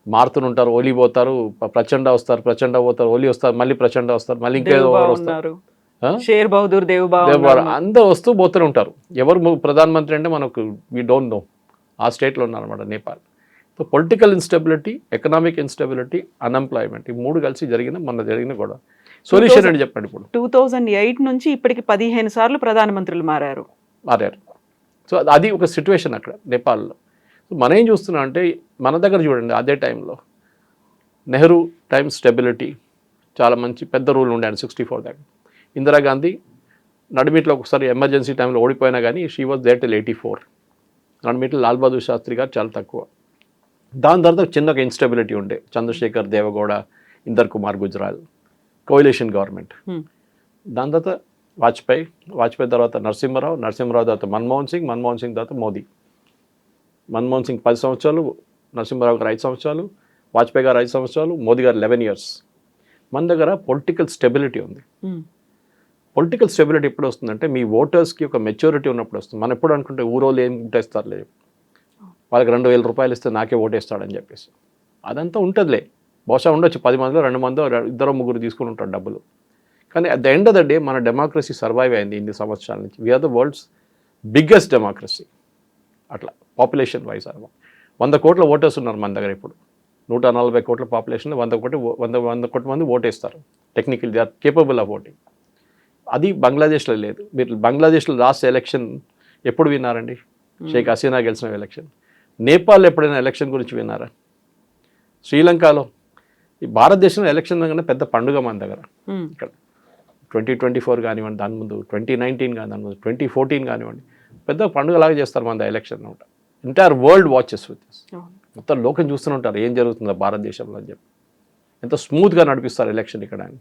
మారుతుంటారు, ఓలీ పోతారు, ప్రచండ వస్తారు, ప్రచండ పోతారు, ఓలీ వస్తారు, మళ్ళీ ప్రచండ వస్తారు, మళ్ళీ ఇంకేదో వస్తారు, షేర్ బహదూర్, అందరూ వస్తూ పోతూనే ఉంటారు. ఎవరు ప్రధానమంత్రి అంటే మనకు వీ డోంట్ నో. ఆ స్టేట్లో ఉన్నారన్నమాట Nepal. So political instability, economic instability, unemployment, ఈ 3 కలిసి మొన్న జరిగిన గొడవ. సొల్యూషన్ అని చెప్పండి. ఇప్పుడు 2008 నుంచి ఇప్పటికి 15 సార్లు ప్రధానమంత్రులు మారారు. సో అది ఒక సిచ్యువేషన్ అక్కడ నేపాల్లో. సో మనం ఏం చూస్తున్నాం అంటే, మన దగ్గర చూడండి అదే టైంలో నెహ్రూ టైమ్ స్టెబిలిటీ చాలా మంచి పెద్ద రూల్ ఉండే ఆయన 64 దాకా. ఇందిరాగాంధీ నడిమిట్లో ఒకసారి ఎమర్జెన్సీ టైంలో ఓడిపోయినా కానీ షీ వాజ్ దేర్ టిల్ 84. నడిమిట్లో లాల్ బహదూర్ శాస్త్రి గారు చాలా తక్కువ. దాని తర్వాత చిన్నగా ఇన్స్టెబిలిటీ ఉండే చంద్రశేఖర్, దేవగౌడ, ఇందర్ కుమార్ గుజ్రాల్, కోయిలేషన్ గవర్నమెంట్. దాని తర్వాత వాజ్పేయి తర్వాత నరసింహరావు తర్వాత మన్మోహన్ సింగ్ తర్వాత మోదీ. మన్మోహన్ సింగ్ 10 సంవత్సరాలు, నరసింహరావు గారు 5 సంవత్సరాలు, వాజ్పేయి గారు 5 సంవత్సరాలు, మోదీ గారు 11 years. మన దగ్గర పొలిటికల్ స్టెబిలిటీ ఉంది. పొలిటికల్ స్టెబిలిటీ ఎప్పుడు వస్తుందంటే మీ ఓటర్స్కి ఒక మెచ్యూరిటీ ఉన్నప్పుడు వస్తుంది. మనం ఎప్పుడు అనుకుంటే ఊరోళ్ళు ఏం ఓటేస్తారులే, వాళ్ళకి 2,000 రూపాయలు ఇస్తే నాకే ఓటేస్తాడని చెప్పేసి అదంతా ఉంటుందిలే. బహుశా ఉండొచ్చు 10 మందిలో 2 మందో 2-3 తీసుకుని ఉంటారు డబ్బులు. కానీ at the end of the day మన డెమోక్రసీ సర్వైవ్ అయింది ఇన్ని సంవత్సరాల నుంచి. We're the world's biggest democracy. అట్లా పాపులేషన్ వైజ్ 100 కోట్ల ఓటర్స్ ఉన్నారు మన దగ్గర. ఇప్పుడు 140 కోట్ల పాపులేషన్ 100 కోట్ల మంది ఓటేస్తారు. Technical they are capable of voting. అది బంగ్లాదేశ్లో లేదు. మీరు బంగ్లాదేశ్లో లాస్ట్ ఎలక్షన్ ఎప్పుడు విన్నారండి? షేక్ హసీనా గెలిచిన ఎలక్షన్. నేపాల్ ఎప్పుడైనా ఎలక్షన్ గురించి విన్నారా? శ్రీలంకలో ఈ భారతదేశంలో ఎలక్షన్ కన్నా పెద్ద పండుగ మన దగ్గర. ఇక్కడ 2024 కానివ్వండి, దాని ముందు 2019 కానీ, దాని ముందు 2014 కానివ్వండి, పెద్ద పండుగలాగా చేస్తారు మన ఎలక్షన్ అనమాట. Entire world watches with this. మొత్తం లోకం చూస్తూనే ఉంటారు ఏం జరుగుతుందో భారతదేశంలో అని చెప్పి. ఎంత స్మూత్గా నడిపిస్తారు ఎలక్షన్ ఇక్కడ అని.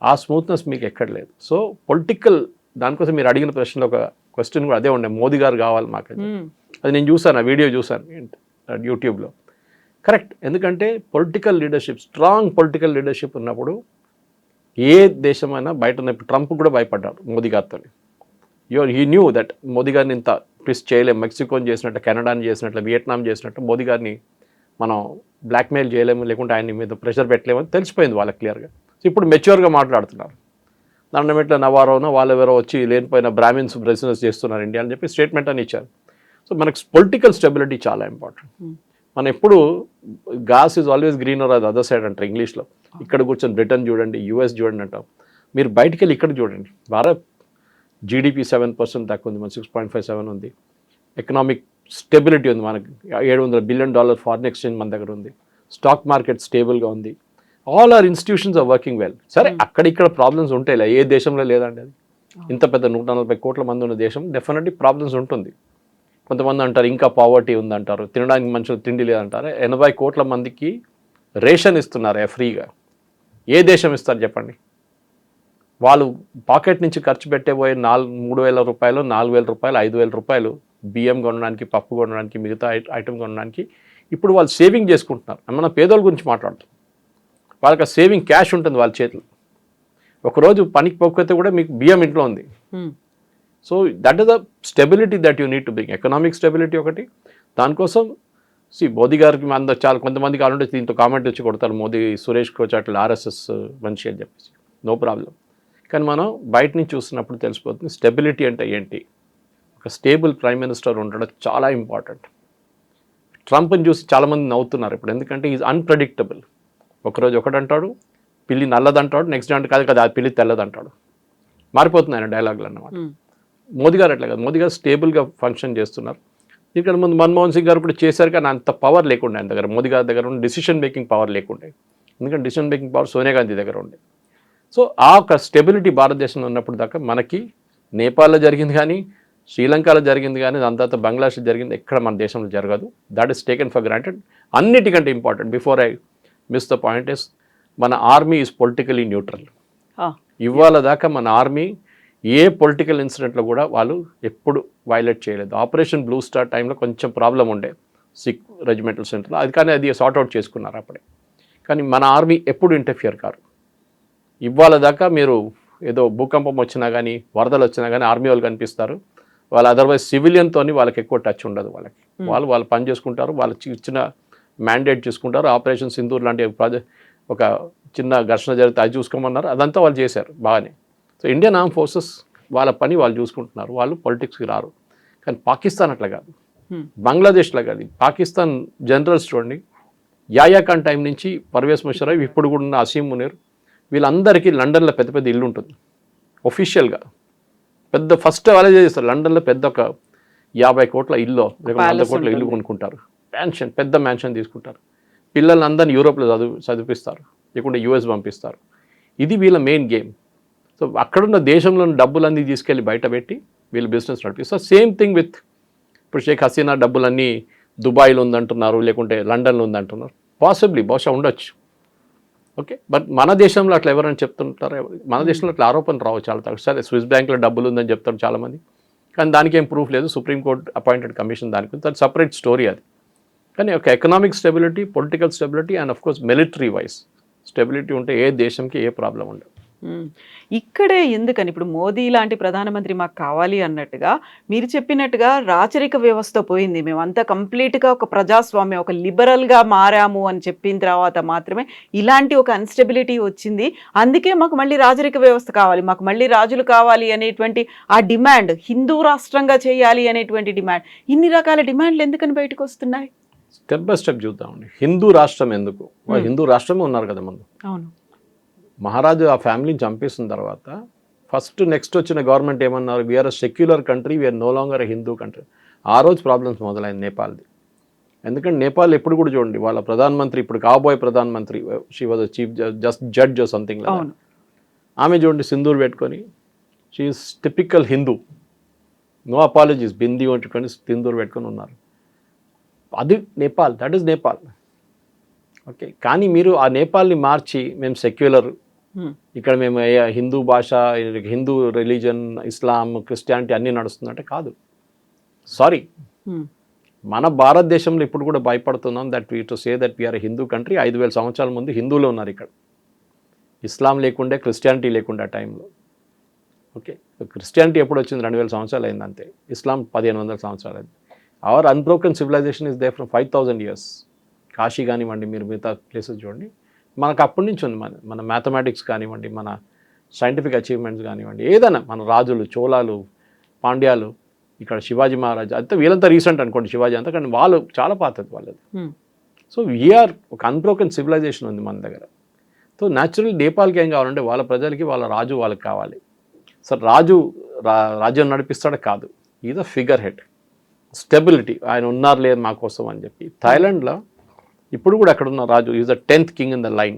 ఆ స్మూత్నెస్ మీకు ఎక్కడ లేదు. సో పొలిటికల్ దానికోసం మీరు అడిగిన ప్రశ్నలో ఒక క్వశ్చన్ కూడా అదే ఉండే, మోదీ గారు కావాలి మాకు. అది నేను చూసాను, ఆ వీడియో చూసాను యూట్యూబ్లో. కరెక్ట్. ఎందుకంటే political leadership, strong political leadership ఉన్నప్పుడు ఏ దేశమైనా బయట ఉన్నప్పుడు ట్రంప్ కూడా భయపడ్డాడు మోదీ గారితో. హీ న్యూ దట్ మోదీ గారిని ఇంత ట్విస్ట్ చేయలేము. మెక్సికోని చేసినట్టు, కెనడాని చేసినట్లు, వియట్నాం చేసినట్టు మోదీ గారిని మనం బ్లాక్మెయిల్ చేయలేము, లేకుంటే ఆయన మీద ప్రెషర్ పెట్టలేమని తెలిసిపోయింది వాళ్ళకి క్లియర్గా. సో ఇప్పుడు మెచ్యూర్గా మాట్లాడుతున్నారు. దండమెట్ల నవారోనో వాళ్ళెవరో వచ్చి లేనిపోయిన బ్రాహ్మిన్స్ బిజినెస్ చేస్తున్నారు ఇండియా అని చెప్పి స్టేట్మెంట్ అని ఇచ్చారు. సో మనకు పొలిటికల్ స్టెబిలిటీ చాలా ఇంపార్టెంట్. మనం ఎప్పుడు గాస్ ఈజ్ ఆల్వేస్ గ్రీనర్ అది అదర్ సైడ్ అంటారు ఇంగ్లీష్లో. ఇక్కడ కూర్చొని బ్రిటన్ చూడండి, యూఎస్ చూడండి అంటాం. మీరు బయటికి వెళ్ళి ఇక్కడ చూడండి. భారత్ జీడిపి 7% తక్కువ ఉంది, మన 6.57 ఉంది. ఎకనామిక్ స్టెబిలిటీ ఉంది. మనకి $700 బిలియన్ ఫారిన్ ఎక్స్చేంజ్ మన దగ్గర ఉంది. స్టాక్ మార్కెట్ స్టేబుల్గా ఉంది. All our institutions are working well. సరే అక్కడిక్కడ ప్రాబ్లమ్స్ ఉంటాయి, ఏ దేశంలో లేదండి అది. ఇంత పెద్ద 140 కోట్ల మంది ఉన్న దేశం డెఫినెట్లీ ప్రాబ్లమ్స్ ఉంటుంది. కొంతమంది అంటారు ఇంకా పావర్టీ ఉందంటారు, తినడానికి మనుషులు తిండి లేదంటారు. 80 కోట్ల మందికి రేషన్ ఇస్తున్నారు ఫ్రీగా. ఏ దేశం ఇస్తారు చెప్పండి? వాళ్ళు పాకెట్ నుంచి ఖర్చు పెట్టేపోయే 3,000 రూపాయలు, 4,000 రూపాయలు, 5,000 రూపాయలు బియ్యం కొనడానికి, పప్పు కొనడానికి, మిగతా ఐటమ్ కొనడానికి ఇప్పుడు వాళ్ళు సేవింగ్ చేసుకుంటున్నారు. మన పేదోళ్ళ గురించి మాట్లాడుతాం. వాళ్ళకి ఆ సేవింగ్ క్యాష్ ఉంటుంది వాళ్ళ చేతిలో. ఒకరోజు పనికి పోకపోతే కూడా మీకు బియ్యం ఇంట్లో ఉంది. So that is the stability that you need to bring. Economic stability ఒకటి. దానికోసం మోదీ గారికి చాలా కొంతమంది కావాలంటే దీంతో కామెంట్ వచ్చి కొడతారు, మోదీ సురేష్ కోచాట్లు ఆర్ఎస్ఎస్ మనిషి అని చెప్పేసి. No problem. కానీ మనం బయట నుంచి చూస్తున్నప్పుడు తెలిసిపోతుంది స్టెబిలిటీ అంటే ఏంటి. ఒక స్టేబుల్ ప్రైమ్ మినిస్టర్ ఉండడం చాలా ఇంపార్టెంట్. ట్రంప్ని చూసి చాలామంది నవ్వుతున్నారు ఇప్పుడు, ఎందుకంటే ఈజ్ అన్ప్రెడిక్టబుల్. ఒకరోజు ఒకటంటాడు, పిల్లి నల్లదంటాడు, నెక్స్ట్ డే అంటే కాదు కదా అది పిల్లి తెల్లదంటాడు. మారిపోతుంది ఆయన డైలాగులు అన్నమాట. మోదీ గారు అట్లా కాదు. మోదీ గారు స్టేబుల్గా ఫంక్షన్ చేస్తున్నారు. ఇక్కడ ముందు మన్మోహన్ సింగ్ గారు కూడా చేశారు, కానీ అంత పవర్ లేకుండే ఆయన దగ్గర. మోదీ గారి దగ్గర ఉండే డిసిషన్ మేకింగ్ పవర్ లేకుండే. ఎందుకంటే decision making power Sonia Gandhi దగ్గర ఉండే. సో ఆ ఒక స్టెబిలిటీ భారతదేశంలో ఉన్నప్పుడు దాకా మనకి నేపాల్లో జరిగింది కానీ, శ్రీలంకలో జరిగింది కానీ, దాని తర్వాత బంగ్లాదేశ్లో జరిగింది, ఎక్కడ మన దేశంలో జరగదు. That is taken for granted. అన్నిటికంటే important, before I miss the point is, మన ఆర్మీ ఈజ్ పొలిటికలీ న్యూట్రల్. ఇవాళ దాకా మన ఆర్మీ ఏ పొలిటికల్ ఇన్సిడెంట్లో కూడా వాళ్ళు ఎప్పుడు వైలేట్ చేయలేదు. ఆపరేషన్ బ్లూ స్టార్ టైంలో కొంచెం ప్రాబ్లం ఉండే సిక్ రెజిమెంటల్ సెంటర్లో, అది కానీ అది సార్ట్అవుట్ చేసుకున్నారు అప్పుడే. కానీ మన ఆర్మీ ఎప్పుడు ఇంటర్ఫియర్ కారు. ఇవాళ దాకా మీరు ఏదో భూకంపం వచ్చినా కానీ, వరదలు వచ్చినా కానీ ఆర్మీ వాళ్ళు కనిపిస్తారు. వాళ్ళు అదర్వైజ్ సివిలియన్తో వాళ్ళకి ఎక్కువ టచ్ ఉండదు. వాళ్ళు పని చేసుకుంటారు, వాళ్ళకి ఇచ్చిన మ్యాండేట్ చూసుకుంటారు. ఆపరేషన్ సింధూర్ లాంటి ఒక చిన్న ఘర్షణ జరిగితే అది చూసుకోమన్నారు, అదంతా వాళ్ళు చేశారు బాగానే. సో ఇండియన్ ఆర్మ్ ఫోర్సెస్ వాళ్ళ పని వాళ్ళు చూసుకుంటున్నారు, వాళ్ళు పొలిటిక్స్కి రారు. కానీ పాకిస్తాన్ అట్లా కాదు, బంగ్లాదేశ్లో కాదు. పాకిస్తాన్ జనరల్స్ చూడండి, యాయా ఖాన్ టైం నుంచి పర్వేజ్ ముషర్రఫ్, ఇప్పుడు కూడా ఉన్న అసీం మునీర్, వీళ్ళందరికీ లండన్లో పెద్ద పెద్ద ఇల్లు ఉంటుంది ఒఫీషియల్గా. పెద్ద ఫస్ట్ వాళ్ళే చేస్తారు లండన్లో, పెద్ద ఒక 50 కోట్ల ఇల్లు, లేకపోతే 100 కోట్ల ఇల్లు కొనుక్కుంటారు. మ్యాన్షన్, పెద్ద మ్యాన్షన్ తీసుకుంటారు. పిల్లలందరినీ యూరోప్లో చదివిస్తారు, లేకుంటే యూఎస్ పంపిస్తారు. ఇది వీళ్ళ మెయిన్ గేమ్. సో అక్కడున్న దేశంలోని డబ్బులన్నీ తీసుకెళ్ళి బయట పెట్టి వీళ్ళు బిజినెస్ నడిపిస్తారు. సేమ్ థింగ్ విత్ ఇప్పుడు షేక్ హసీనా డబ్బులన్నీ దుబాయ్లో ఉందంటున్నారు, లేకుంటే లండన్లో ఉందంటున్నారు. పాసిబ్లీ బహుశా ఉండొచ్చు. ఓకే, బట్ మన దేశంలో అట్లా ఎవరైనా చెప్తుంటారు? మన దేశంలో అట్లా ఆరోపణలు రావు చాలా తక్కువ. సరే, స్విస్ బ్యాంక్లో డబ్బులు ఉందని చెప్తారు చాలామంది, కానీ దానికి ఏం ప్రూఫ్ లేదు. సుప్రీంకోర్టు అపాయింటెడ్ కమిషన్ దానికి అది సపరేట్ స్టోరీ అది. కానీ ఒక economic stability, political stability and of course military wise stability ఉంటే ఏ దేశంకి ఏ ప్రాబ్లం ఉండదు. ఇక్కడే ఎందుకని ఇప్పుడు మోదీ లాంటి ప్రధానమంత్రి మాకు కావాలి అన్నట్టుగా మీరు చెప్పినట్టుగా రాచరిక వ్యవస్థ పోయింది, మేమంతా కంప్లీట్గా ఒక ప్రజాస్వామ్యం, ఒక లిబరల్గా మారాము అని చెప్పిన తర్వాత మాత్రమే ఇలాంటి ఒక అన్స్టెబిలిటీ వచ్చింది. అందుకే మాకు మళ్ళీ రాజరిక వ్యవస్థ కావాలి, మాకు మళ్ళీ రాజులు కావాలి అనేటువంటి ఆ డిమాండ్, హిందూ రాష్ట్రంగా చేయాలి అనేటువంటి డిమాండ్, ఇన్ని రకాల డిమాండ్లు ఎందుకని బయటకు వస్తున్నాయి? స్టెప్ బై స్టెప్ చూద్దామండి. హిందూ రాష్ట్రం ఎందుకు? హిందూ రాష్ట్రమే ఉన్నారు కదా ముందు. అవును, మహారాజు ఆ ఫ్యామిలీని చంపేసిన తర్వాత ఫస్ట్ నెక్స్ట్ వచ్చిన గవర్నమెంట్ ఏమన్నారు? We're a secular country, we're no longer a Hindu country. ఆ రోజు ప్రాబ్లమ్స్ మొదలైంది నేపాల్ది. ఎందుకంటే నేపాల్ ఎప్పుడు కూడా చూడండి, వాళ్ళ ప్రధానమంత్రి, ఇప్పుడు కాబోయే ప్రధానమంత్రి, she was chief judge something like that. ఆమె చూడండి సింధూర్ పెట్టుకొని, she is typical Hindu, no apologies, bindi పెట్టుకొని సింధూర్ పెట్టుకొని ఉన్నారు. అది Nepal, that is Nepal. Okay, కానీ మీరు ఆ నేపాల్ని మార్చి మేము సెక్యులర్, ఇక్కడ మేము హిందూ భాష, హిందూ రిలీజన్, ఇస్లాం, క్రిస్టియానిటీ అన్నీ నడుస్తుందంటే కాదు. సారీ, మన భారతదేశంలో ఇప్పుడు కూడా భయపడుతున్నాం that we to say that we're Hindu country. 5,000 సంవత్సరాల ముందు హిందువులు ఉన్నారు ఇక్కడ, ఇస్లాం లేకుండే, క్రిస్టియానిటీ లేకుండే ఆ టైంలో. ఓకే, క్రిస్టియానిటీ ఎప్పుడు వచ్చింది? 2,000 సంవత్సరాలు అయింది అంతే. ఇస్లాం 1,500 సంవత్సరాలు అయింది. Our unbroken civilisation is they from 5,000 years. Kashi కానివ్వండి, మీరు మిగతా ప్లేసెస్ చూడండి, మనకు అప్పటి నుంచి ఉంది. మన మ్యాథమెటిక్స్ కానివ్వండి, మన సైంటిఫిక్ అచీవ్మెంట్స్ కానివ్వండి, ఏదైనా మన రాజులు, చోళాలు, పాండ్యాలు, ఇక్కడ శివాజీ మహారాజ్ అంతా వీళ్ళంతా రీసెంట్ అనుకోండి, శివాజీ అంతా, కానీ వాళ్ళు చాలా పాతది వాళ్ళది. సో వీఆర్ ఒక అన్బ్రోకెన్ సివిలైజేషన్ ఉంది మన దగ్గర. సో న్యాచురల్ నేపాల్కి ఏం కావాలంటే వాళ్ళ ప్రజలకి వాళ్ళ రాజు వాళ్ళకి కావాలి. సార్ రాజు రాజ్యం నడిపిస్తాడే కాదు, is a figure head, stability, ఆయన ఉన్నారు లేదు మా కోసం అని చెప్పి. థాయిలాండ్లో ఇప్పుడు కూడా అక్కడ ఉన్న రాజు is the 10th king in the line.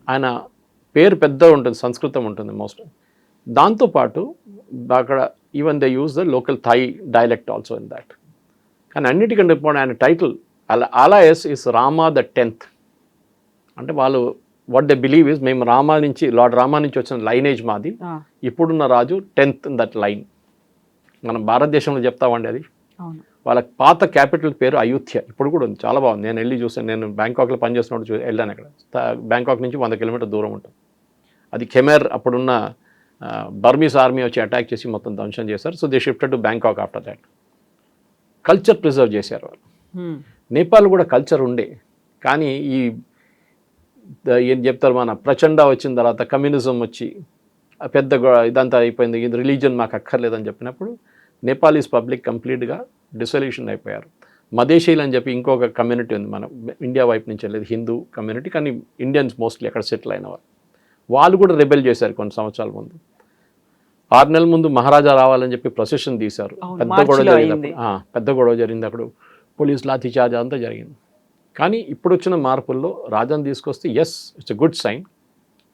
ఆయన పేరు పెద్ద ఉంటుంది, సంస్కృతం ఉంటుంది మోస్ట్. దాంతోపాటు అక్కడ even they use the local Thai dialect also in that. కానీ అన్నిటికంటే ఇంపార్టెంట్ ఆయన title alias is Rama the 10th. అంటే వాళ్ళు వాట్ దే బిలీవ్ ఇస్, మేము రామా నుంచి, లార్డ్ రామా నుంచి వచ్చిన లైనేజ్ మాది, ఇప్పుడున్న రాజు 10th ఇన్ దట్ లైన్. మనం భారతదేశంలో చెప్తామండి అది. వాళ్ళ పాత క్యాపిటల్ పేరు అయోధ్య, ఇప్పుడు కూడా ఉంది, చాలా బాగుంది. నేను వెళ్ళి చూసాను, నేను బ్యాంకాక్లో పనిచేస్తున్నప్పుడు వెళ్ళాను. అక్కడ బ్యాంకాక్ నుంచి 100 కిలోమీటర్ దూరం ఉంటుంది. అది ఖెమెర్, అప్పుడున్న బర్మీస్ ఆర్మీ వచ్చి అటాక్ చేసి మొత్తం ధ్వంసం చేశారు. So they shifted to Bangkok after that. Culture preserve చేశారు వాళ్ళు. నేపాల్ కూడా కల్చర్ ఉండే, కానీ ఈ ఏం చెప్తారు, మన ప్రచండ వచ్చిన తర్వాత కమ్యూనిజం వచ్చి పెద్ద ఇదంతా అయిపోయింది, ఇది రిలీజన్ మాకు అక్కర్లేదని చెప్పినప్పుడు నేపాలీస్ పబ్లిక్ కంప్లీట్గా డిసొల్యూషన్ అయిపోయారు. మదేశీలు అని చెప్పి ఇంకొక కమ్యూనిటీ ఉంది మన ఇండియా వైపు నుంచి వెళ్ళేది, హిందూ కమ్యూనిటీ, కానీ ఇండియన్స్ మోస్ట్లీ అక్కడ సెటిల్ అయిన వాళ్ళు కూడా రెబెల్ చేశారు కొన్ని సంవత్సరాల ముందు. 6 నెలల ముందు మహారాజా రావాలని చెప్పి ప్రొసెషన్ తీశారు, పెద్ద గొడవ జరిగింది అక్కడ, పోలీస్ లాఠీ చార్జ్ అంతా జరిగింది. కానీ ఇప్పుడు వచ్చిన మార్పుల్లో రాజాని తీసుకొస్తే yes, it's a good sign.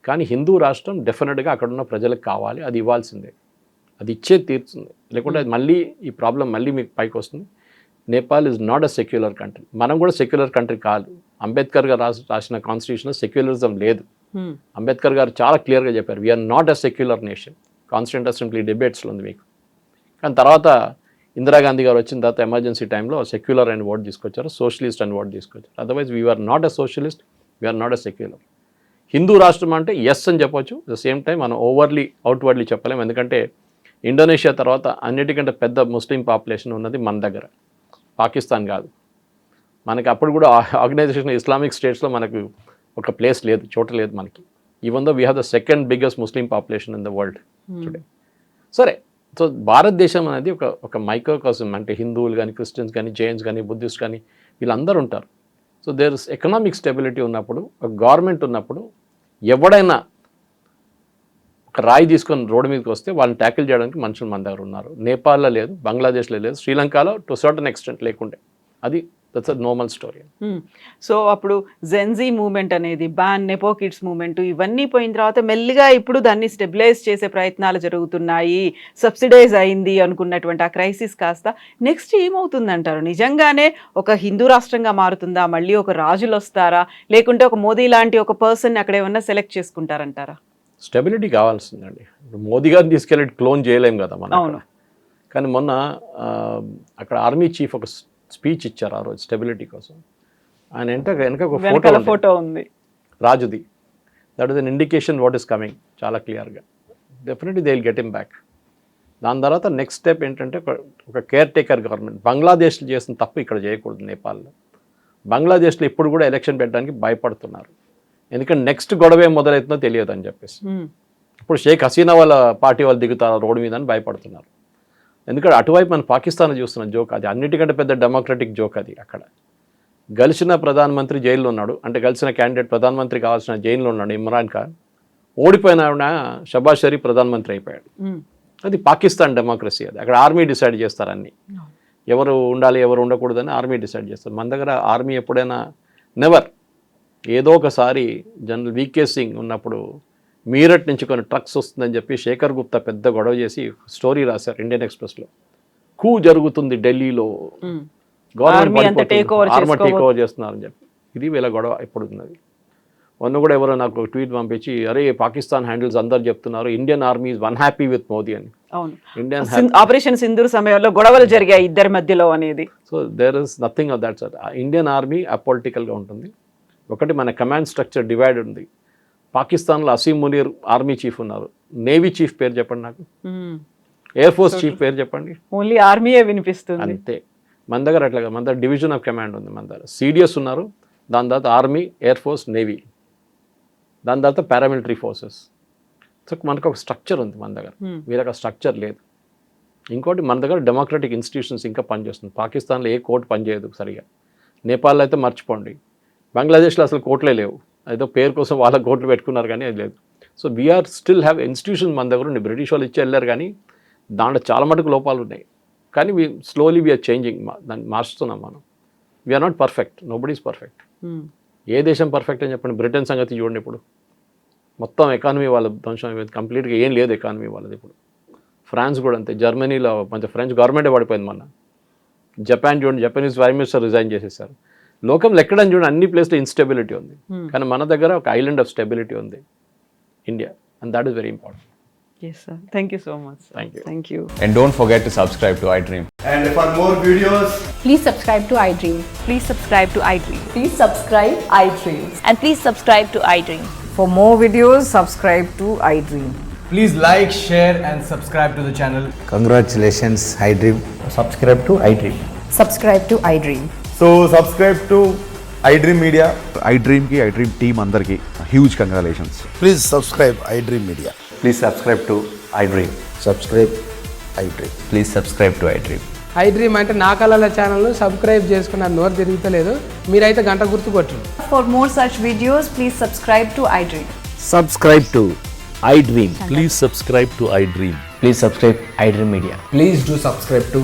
కానీ హిందూ రాష్ట్రం డెఫినెట్గా అక్కడున్న ప్రజలకు కావాలి, అది ఇవ్వాల్సిందే, అది ఇచ్చే తీరుతుంది. లేకుంటే అది మళ్ళీ ఈ ప్రాబ్లం మళ్ళీ మీకు పైకి వస్తుంది. Nepal is not a secular country. మనం కూడా సెక్యులర్ కంట్రీ కాదు. అంబేద్కర్ గారు రాసిన కాన్స్టిట్యూషన్లో సెక్యులరిజం లేదు. అంబేద్కర్ గారు చాలా క్లియర్గా చెప్పారు, we're not a secular nation. Constituent assembly డిబేట్స్లో ఉంది మీకు. కానీ తర్వాత ఇందిరాగాంధీ గారు వచ్చిన తర్వాత ఎమర్జెన్సీ టైంలో సెక్యులర్ అని వర్డ్ తీసుకొచ్చారు, సోషలిస్ట్ అని వర్డ్ తీసుకొచ్చారు. Otherwise we are not a socialist, we are not a secular. Hindu రాష్ట్రం అంటే ఎస్ అని చెప్పొచ్చు, ద సేమ్ టైం మనం ఓవర్లీ అవుట్వర్డ్లీ చెప్పలేము. ఎందుకంటే ఇండోనేషియా తర్వాత అన్నిటికంటే పెద్ద ముస్లిం పాపులేషన్ ఉన్నది మన దగ్గర, పాకిస్తాన్ కాదు. మనకి అప్పుడు కూడా ఆర్గనైజేషన్ ఇస్లామిక్ స్టేట్స్లో మనకు ఒక ప్లేస్ లేదు, చోట లేదు మనకి. Even though we have the second biggest Muslim population in the world today. సరే, సో భారతదేశం అనేది ఒక మైక్రోకాజం, అంటే హిందువులు కానీ, క్రిస్టియన్స్ కానీ, జైన్స్ కానీ, బుద్ధిస్ట్ కానీ వీళ్ళందరూ ఉంటారు. So there is economic stability ఉన్నప్పుడు, ఒక గవర్నమెంట్ ఉన్నప్పుడు, ఎవడైనా ఒక రాయి తీసుకొని రోడ్డు మీదకి వస్తే వాళ్ళని ట్యాకిల్ చేయడానికి మనుషులు మన దగ్గర ఉన్నారు. నేపాల్లో లేదు, బంగ్లాదేశ్లో లేదు, శ్రీలంకలో టు సర్టన్ ఎక్స్టెంట్ లేకుండే. అది that's a normal story. So అప్పుడు జెన్జీ మూవ్మెంట్ అనేది బ్యాన్ నెపో కిడ్స్ మూవ్మెంట్ ఇవన్నీ పోయిన తర్వాత మెల్లిగా ఇప్పుడు దాన్ని స్టెబిలైజ్ చేసే ప్రయత్నాలు జరుగుతున్నాయి, సబ్సిడైజ్ అయింది అనుకున్నటువంటి ఆ క్రైసిస్ కాస్త నెక్స్ట్ ఏమవుతుంది అంటారు? నిజంగానే ఒక హిందూ రాష్ట్రంగా మారుతుందా, మళ్ళీ ఒక రాజులు వస్తారా, లేకుంటే ఒక మోదీ లాంటి ఒక పర్సన్ అక్కడ ఏమన్నా సెలెక్ట్ చేసుకుంటారంటారా? స్టెబిలిటీ కావాల్సిందండి. మోదీ గారిని తీసుకెళ్ళి క్లోన్ చేయలేం కదా మనం. అవును. కానీ మొన్న అక్కడ ఆర్మీ చీఫ్ ఒక స్పీచ్ ఇచ్చారు ఆ రోజు స్టెబిలిటీ కోసం. ఆయన వెనక ఒక ఫోటో ఉంది రాజుది. That is an indication what is coming చాలా క్లియర్గా. Definitely they will get him back. దాని తర్వాత నెక్స్ట్ స్టెప్ ఏంటంటే ఒక కేర్ టేకర్ గవర్నమెంట్. బంగ్లాదేశ్లో చేసిన తప్పు ఇక్కడ చేయకూడదు. నేపాల్లో, బంగ్లాదేశ్లో ఇప్పుడు కూడా ఎలక్షన్ పెట్టడానికి భయపడుతున్నారు. ఎందుకంటే నెక్స్ట్ గొడవ ఏం మొదలవుతుందో తెలియదు అని చెప్పేసి. ఇప్పుడు షేక్ హసీనా వాళ్ళ పార్టీ వాళ్ళు దిగుతారు రోడ్డు మీద అని భయపడుతున్నారు. ఎందుకంటే అటువైపు మన పాకిస్తాన్ చూస్తున్న జోక్ అది, అన్నిటికంటే పెద్ద డెమోక్రటిక్ జోక్ అది. అక్కడ గెలిచిన ప్రధానమంత్రి జైల్లో ఉన్నాడు, అంటే గెలిచిన క్యాండిడేట్ ప్రధానమంత్రి కావాల్సిన జైల్లో ఉన్నాడు ఇమ్రాన్ ఖాన్. ఓడిపోయిన షబాజ్ షరీఫ్ ప్రధానమంత్రి అయిపోయాడు. అది పాకిస్తాన్ డెమోక్రసీ. అది అక్కడ ఆర్మీ డిసైడ్ చేస్తారు అన్ని, ఎవరు ఉండాలి ఎవరు ఉండకూడదని ఆర్మీ డిసైడ్ చేస్తారు. మన దగ్గర ఆర్మీ ఎప్పుడైనా నెవర్. ఏదో ఒకసారి జనరల్ వీకే సింగ్ ఉన్నప్పుడు మీరట్ నుంచి కొన్ని ట్రక్స్ వస్తుందని చెప్పి శేఖర్ గుప్తా పెద్ద గొడవ చేసి స్టోరీ రాశారు ఇండియన్ ఎక్స్ప్రెస్లో. కూ జరుగుతుంది ఢిల్లీలో, గవర్నమెంట్ టేక్ ఓవర్ చేస్తున్నారని చెప్పి. ఇది వీళ్ళ గొడవ ఇప్పుడు ఉన్నది. మొన్న కూడా ఎవరో నాకు ట్వీట్ పంపించి, అరే పాకిస్తాన్ హ్యాండిల్స్ అందరు చెప్తున్నారు Indian army is one happy with Modi అని. ఇండియన్ ఆపరేషన్ సింధూర్ సమయంలో గొడవలు జరిగాయి ఇద్దరి మధ్యలో అనేది. So there is nothing of that sir. Indian army అపాలిటికల్గా ఉంటుంది. ఒకటి మన కమాండ్ స్ట్రక్చర్ డివైడ్ ఉంది. పాకిస్తాన్లో అసీం మునీర్ ఆర్మీ చీఫ్ ఉన్నారు. నేవీ చీఫ్ పేరు చెప్పండి నాకు, ఎయిర్ ఫోర్స్ చీఫ్ పేరు చెప్పండి. ఓన్లీ ఆర్మీయే వినిపిస్తుంది అంతే. మన దగ్గర అట్లా మన దగ్గర డివిజన్ ఆఫ్ కమాండ్ ఉంది. మన దగ్గర సిడిఎస్ ఉన్నారు, దాని తర్వాత ఆర్మీ, ఎయిర్ ఫోర్స్, నేవీ, దాని తర్వాత పారామిలిటరీ ఫోర్సెస్. సో మనకు ఒక స్ట్రక్చర్ ఉంది మన దగ్గర. వీళ్ళకి ఆ స్ట్రక్చర్ లేదు. ఇంకోటి మన దగ్గర డెమోక్రటిక్ ఇన్స్టిట్యూషన్స్ ఇంకా పనిచేస్తుంది. పాకిస్తాన్లో ఏ కోర్టు పనిచేయదు సరిగా. నేపాల్లో అయితే మర్చిపోండి. బంగ్లాదేశ్లో అసలు కోర్టులే లేవు. ఏదో పేరు కోసం వాళ్ళ కోర్టులు పెట్టుకున్నారు కానీ అది లేదు. So we are still have institution మన దగ్గర ఉండి. బ్రిటిష్ వాళ్ళు ఇచ్చి వెళ్ళారు కానీ దాంట్లో చాలా మటుకు లోపాలు ఉన్నాయి. కానీ స్లోలీ వీఆర్ చేంజింగ్, దాన్ని మార్చుతున్నాం మనం. We're not perfect, nobody is perfect. ఏ దేశం పర్ఫెక్ట్ అని చెప్పండి. బ్రిటన్ సంగతి చూడండి, ఇప్పుడు మొత్తం ఎకానమీ వాళ్ళ ధ్వంసం కంప్లీట్గా ఏం లేదు ఎకానమీ వాళ్ళది ఇప్పుడు. ఫ్రాన్స్ కూడా అంతే. జర్మనీలో కొంచెం ఫ్రెంచ్ గవర్నమెంటే పడిపోయింది మొన్న. జపాన్ చూడండి, జపనీస్ ప్రైమ్ మినిస్టర్ రిజైన్ చేసేసారు. లోకంలో ఎక్కడని చూడండి అన్ని ప్లేస్లో ఇన్స్టెబిలిటీ ఉంది. కానీ మన దగ్గర ఒక ఐలాండ్ ఆఫ్ స్టెబిలిటీ ఉంది India, and that is very important. Yes sir, thank you so much. Thank you. And don't forget to subscribe to iDream. And for more videos, Please subscribe to iDream. Please subscribe to iDream. Please subscribe iDream. And please subscribe to iDream. For more videos, subscribe to iDream. please like, share and subscribe to the channel. Congratulations, iDream. Subscribe to iDream. Subscribe to iDream. So subscribe to iDream Media. iDream ki iDream team andarki huge congratulations. Please subscribe iDream Media. Please subscribe to iDream. Subscribe iDream. Please subscribe to iDream. iDream అంటే నా కళల ఛానల్ను subscribe చేసుకున్న నోరు తిరుగుతలేదు. మీరైతే గంట గుర్తు కొట్టండి. For more such videos, please subscribe to iDream. Subscribe to iDream. Please subscribe to iDream. Please subscribe iDream Media. Please do subscribe to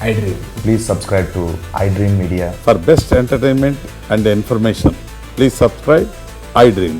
iDream. Please subscribe to iDream Media. For best entertainment and information, please subscribe iDream.